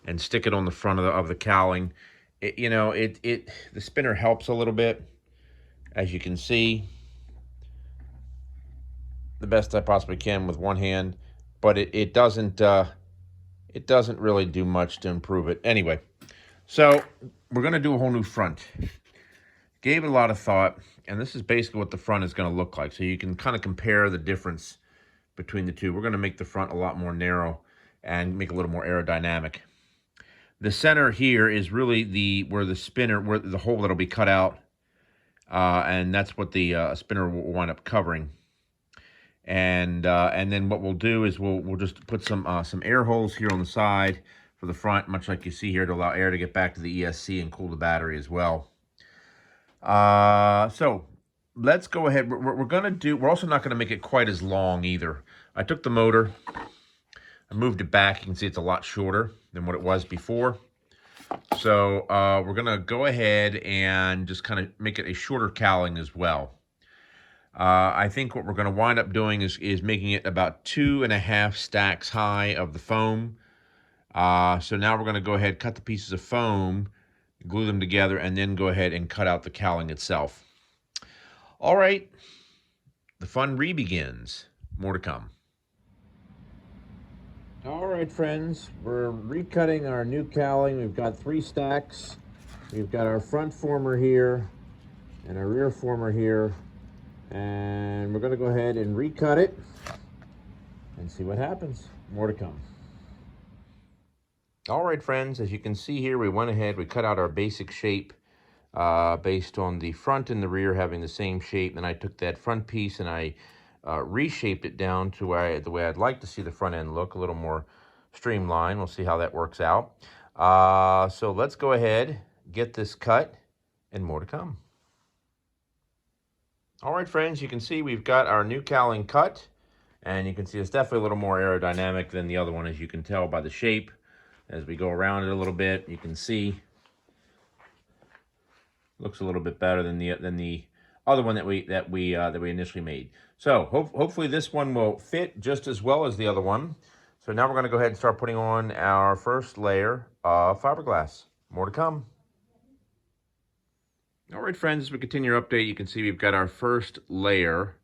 and stick it on the front of the cowling, the spinner helps a little bit, as you can see, the best I possibly can with one hand, but it doesn't really do much to improve it. Anyway, so we're gonna do a whole new front. Gave it a lot of thought, and this is basically what the front is gonna look like. So you can kind of compare the difference between the two. We're gonna make the front a lot more narrow and make it a little more aerodynamic. The center here is really where the hole that'll be cut out, and that's what the spinner will wind up covering. And then what we'll do is we'll just put some air holes here on the side for the front, much like you see here, to allow air to get back to the ESC and cool the battery as well. So let's go ahead. We're also not gonna make it quite as long either. I took the motor, I moved it back. You can see it's a lot shorter than what it was before. So we're gonna go ahead and just kind of make it a shorter cowling as well. I think what we're gonna wind up doing is making it about 2.5 stacks high of the foam. So now we're gonna go ahead, cut the pieces of foam, glue them together, and then go ahead and cut out the cowling itself. All right, the fun re-begins. More to come. All right, friends, we're recutting our new cowling. We've got 3 stacks. We've got our front former here and our rear former here. And we're gonna go ahead and recut it and see what happens. More to come. All right, friends, as you can see here, we went ahead, we cut out our basic shape based on the front and the rear having the same shape. And I took that front piece and I reshaped it down to the way I'd like to see the front end look, a little more streamlined. We'll see how that works out. So let's go ahead, get this cut, and more to come. All right, friends, you can see we've got our new cowling cut, and you can see it's definitely a little more aerodynamic than the other one, as you can tell by the shape. As we go around it a little bit, you can see Looks a little bit better than the other one that we initially made. So hopefully this one will fit just as well as the other one. So now we're going to go ahead and start putting on our first layer of fiberglass. More to come. All right, friends, as we continue our update, you can see we've got our first layer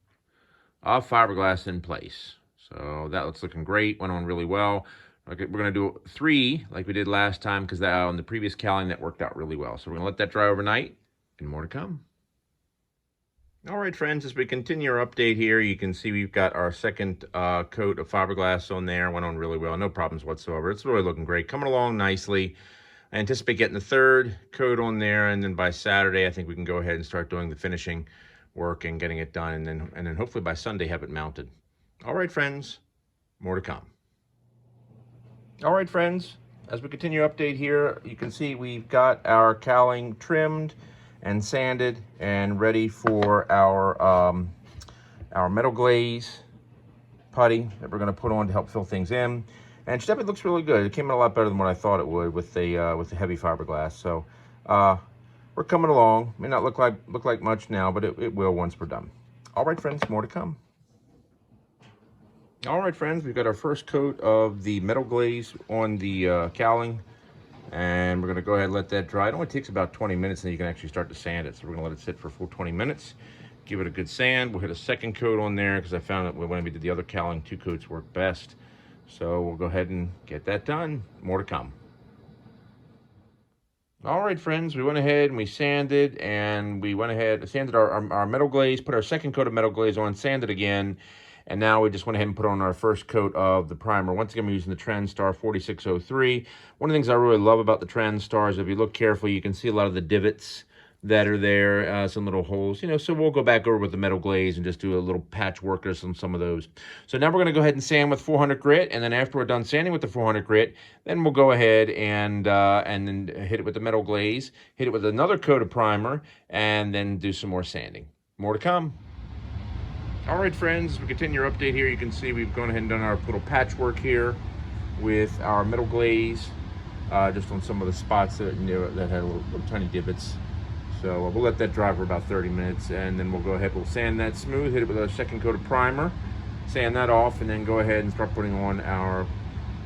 of fiberglass in place. So that looks looking great, went on really well. Okay, we're going to do 3 like we did last time because on the previous cowling that worked out really well. So we're going to let that dry overnight and more to come. All right, friends, as we continue our update here, you can see we've got our second coat of fiberglass on there. Went on really well, no problems whatsoever. It's really looking great, coming along nicely. I anticipate getting the third coat on there, and then by Saturday, I think we can go ahead and start doing the finishing work and getting it done, and then hopefully by Sunday have it mounted. All right, friends, more to come. All right, friends, as we continue update here, you can see we've got our cowling trimmed and sanded and ready for our metal glaze putty that we're going to put on to help fill things in. And it definitely looks really good. It came out a lot better than what I thought it would with the heavy fiberglass. So we're coming along. May not look like much now, but it will once we're done. All right, friends, more to come. All right, friends, we've got our first coat of the metal glaze on the cowling, and we're going to go ahead and let that dry. It only takes about 20 minutes, and then you can actually start to sand it. So we're going to let it sit for a full 20 minutes. Give it a good sand. We'll hit a second coat on there because I found that when we did the other cowling, 2 coats worked best. So we'll go ahead and get that done. More to come. All right, friends, we went ahead and we sanded, and we went ahead and sanded our metal glaze, put our second coat of metal glaze on, sanded again, and now we just went ahead and put on our first coat of the primer. Once again, we're using the TrendStar 4603. One of the things I really love about the TrendStar is if you look carefully, you can see a lot of the divots that are there, some little holes, so we'll go back over with the metal glaze and just do a little patchwork on some of those. So now we're going to go ahead and sand with 400 grit, and then after we're done sanding with the 400 grit, then we'll go ahead and then hit it with the metal glaze, hit it with another coat of primer, and then do some more sanding. More to come. All right, friends, we continue our update here. You can see we've gone ahead and done our little patchwork here with our metal glaze, just on some of the spots that had little tiny divots. So we'll let that dry for about 30 minutes, and then we'll go ahead, we'll sand that smooth, hit it with a second coat of primer, sand that off, and then go ahead and start putting on our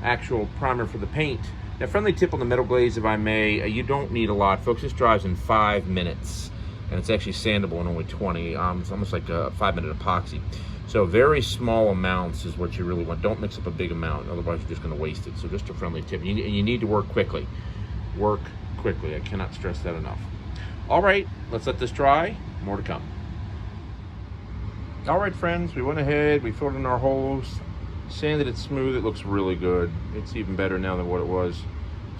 actual primer for the paint. Now, friendly tip on the metal glaze, if I may, you don't need a lot, folks. This dries in 5 minutes, and it's actually sandable in only 20. It's almost like a 5-minute epoxy. So very small amounts is what you really want. Don't mix up a big amount, otherwise you're just going to waste it. So just a friendly tip. And you need to work quickly. Work quickly. I cannot stress that enough. All right, let's let this dry. More to come. All right, friends, we went ahead, we filled in our holes, sanded it smooth. It looks really good. It's even better now than what it was.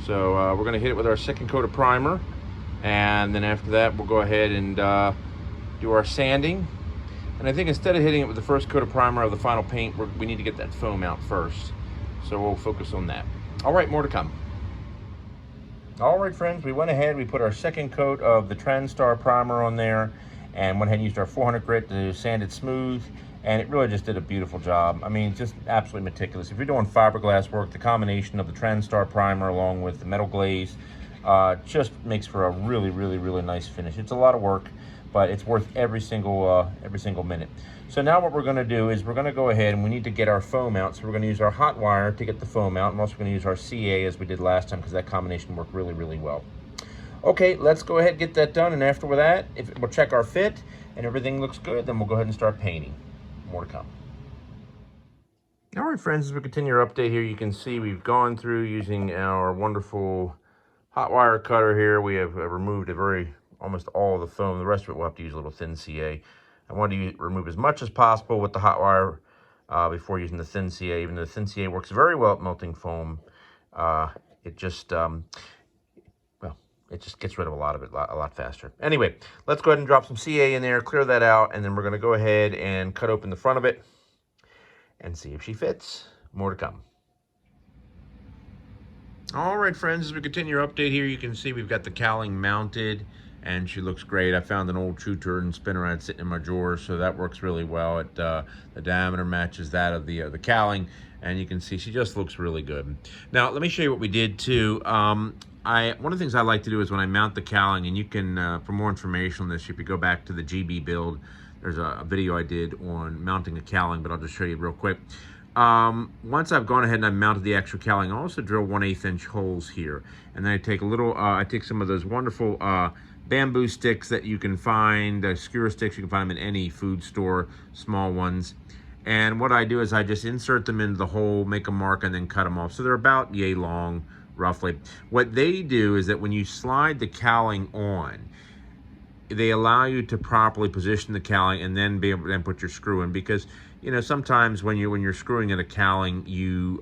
So we're going to hit it with our second coat of primer, and then after that, we'll go ahead and do our sanding. And I think instead of hitting it with the first coat of primer of the final paint, we need to get that foam out first. So we'll focus on that. All right, more to come. All right, friends, we went ahead, we put our second coat of the TrendStar primer on there, and went ahead and used our 400 grit to sand it smooth, and it really just did a beautiful job. I mean, just absolutely meticulous. If you're doing fiberglass work, the combination of the TrendStar primer along with the metal glaze just makes for a really, really, really nice finish. It's a lot of work, but it's worth every single minute. So now what we're going to do is we're going to go ahead and we need to get our foam out. So we're going to use our hot wire to get the foam out. I'm also going to use our CA as we did last time because that combination worked really, really well. Okay, let's go ahead and get that done. And after that, we'll check our fit and everything looks good, then we'll go ahead and start painting. More to come. All right, friends, as we continue our update here, you can see we've gone through using our wonderful hot wire cutter here. We have removed almost all of the foam. The rest of it we'll have to use a little thin CA. I wanted to remove as much as possible with the hot wire before using the thin CA. Even though the thin CA works very well at melting foam, it just gets rid of a lot of it a lot faster. Anyway, let's go ahead and drop some CA in there, clear that out, and then we're going to go ahead and cut open the front of it and see if she fits. More to come. All right, friends, as we continue our update here, you can see we've got the cowling mounted, and she looks great. I found an old true turn spinner rod sitting in my drawer, so that works really well. The diameter matches that of the cowling, and you can see she just looks really good. Now, let me show you what we did too. one of the things I like to do is when I mount the cowling, and you can, for more information on this, if you go back to the GB build, there's a video I did on mounting a cowling, but I'll just show you real quick. Once I've gone ahead and I've mounted the extra cowling, I also drill 1/8 inch holes here. And then I take I take some of those wonderful bamboo sticks that you can find, skewer sticks, you can find them in any food store, small ones. And what I do is I just insert them into the hole, make a mark, and then cut them off. So they're about yay long, roughly. What they do is that when you slide the cowling on, they allow you to properly position the cowling and then be able to then put your screw in, because you know sometimes when you're screwing in a cowling, you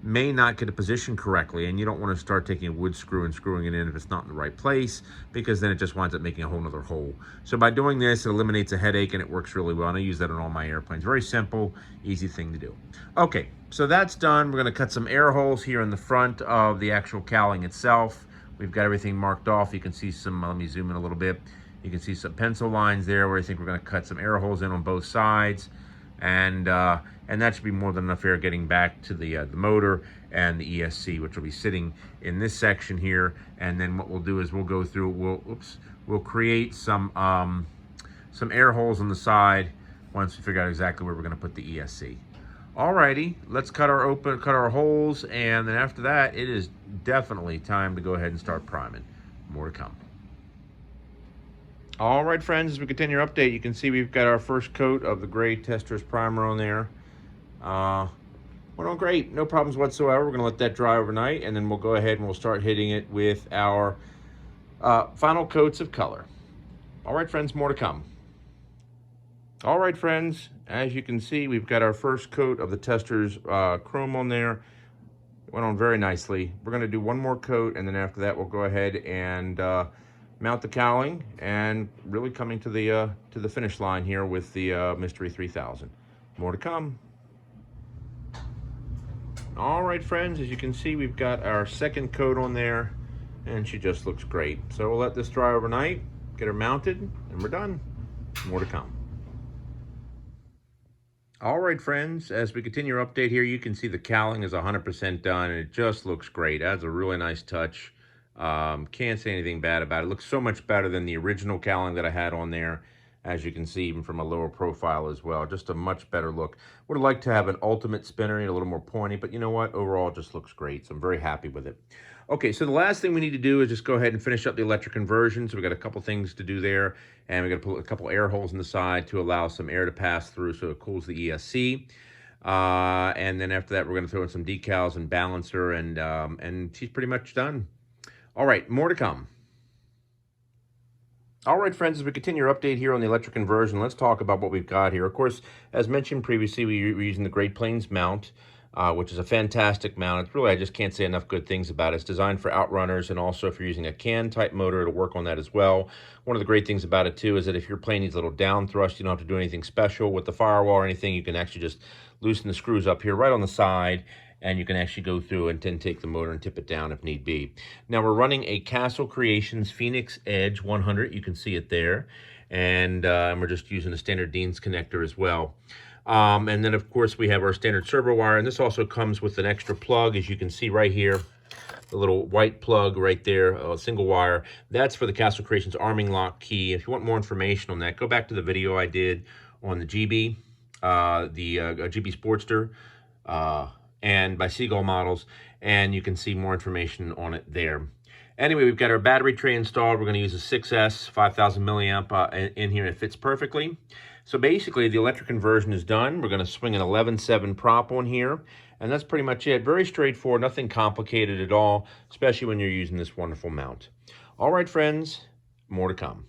may not get a position correctly, and you don't want to start taking a wood screw and screwing it in if it's not in the right place, because then it just winds up making a whole nother hole. So by doing this, it eliminates a headache, and it works really well, and I use that on all my airplanes. Very simple, easy thing to do. Okay, so that's done. We're going to cut some air holes here in the front of the actual cowling itself. We've got everything marked off. You can see some, let me zoom in a little bit. You can see some pencil lines there where I think we're going to cut some air holes in on both sides. And that should be more than enough air getting back to the motor and the ESC, which will be sitting in this section here. And then what we'll do is we'll go through, we'll create some air holes on the side once we figure out exactly where we're going to put the ESC. Alrighty, let's cut our holes, and then after that, it is definitely time to go ahead and start priming. More to come. All right, friends, as we continue our update, you can see we've got our first coat of the gray Testors primer on there. Went on great, no problems whatsoever. We're gonna let that dry overnight, and then we'll go ahead and we'll start hitting it with our final coats of color. All right, friends, more to come. All right, friends, as you can see, we've got our first coat of the Testors chrome on there. It went on very nicely. We're gonna do one more coat, and then after that, we'll go ahead and mount the cowling, and really coming to the finish line here with the Mystere 3000. More to come. All right, friends, as you can see, we've got our second coat on there, and she just looks great. So we'll let this dry overnight, get her mounted, and we're done. More to come. All right, friends, as we continue our update here, you can see the cowling is 100% done, and it just looks great. It adds a really nice touch. Can't say anything bad about it. It looks so much better than the original cowling that I had on there, as you can see, even from a lower profile as well. Just a much better look. Would have liked to have an ultimate spinner, a little more pointy, but you know what? Overall, it just looks great, so I'm very happy with it. Okay, so the last thing we need to do is just go ahead and finish up the electric conversion. So we got a couple things to do there, and we got to put a couple air holes in the side to allow some air to pass through so it cools the ESC. And then after that, we're going to throw in some decals and balancer, and she's pretty much done. All right, more to come. All right, friends, as we continue our update here on the electric conversion, let's talk about what we've got here. Of course, as mentioned previously, we're using the Great Plains mount, which is a fantastic mount. It's really, I just can't say enough good things about it. It's designed for outrunners, and also if you're using a can-type motor, it'll work on that as well. One of the great things about it, too, is that if your plane needs a little down thrust, you don't have to do anything special with the firewall or anything. You can actually just loosen the screws up here right on the side, and you can actually go through and then take the motor and tip it down if need be. Now we're running a Castle Creations Phoenix Edge 100. You can see it there. And we're just using a standard Dean's connector as well. And then of course we have our standard servo wire, and this also comes with an extra plug, as you can see right here. The little white plug right there, a single wire. That's for the Castle Creations arming lock key. If you want more information on that, go back to the video I did on the GB, GB Sportster, and by Seagull models, and you can see more information on it there. Anyway, we've got our battery tray installed. We're going to use a 6S 5000 milliamp in here. It fits perfectly. So basically, the electric conversion is done. We're going to swing an 11.7 prop on here, and that's pretty much it. Very straightforward, nothing complicated at all, especially when you're using this wonderful mount. All right, friends, more to come.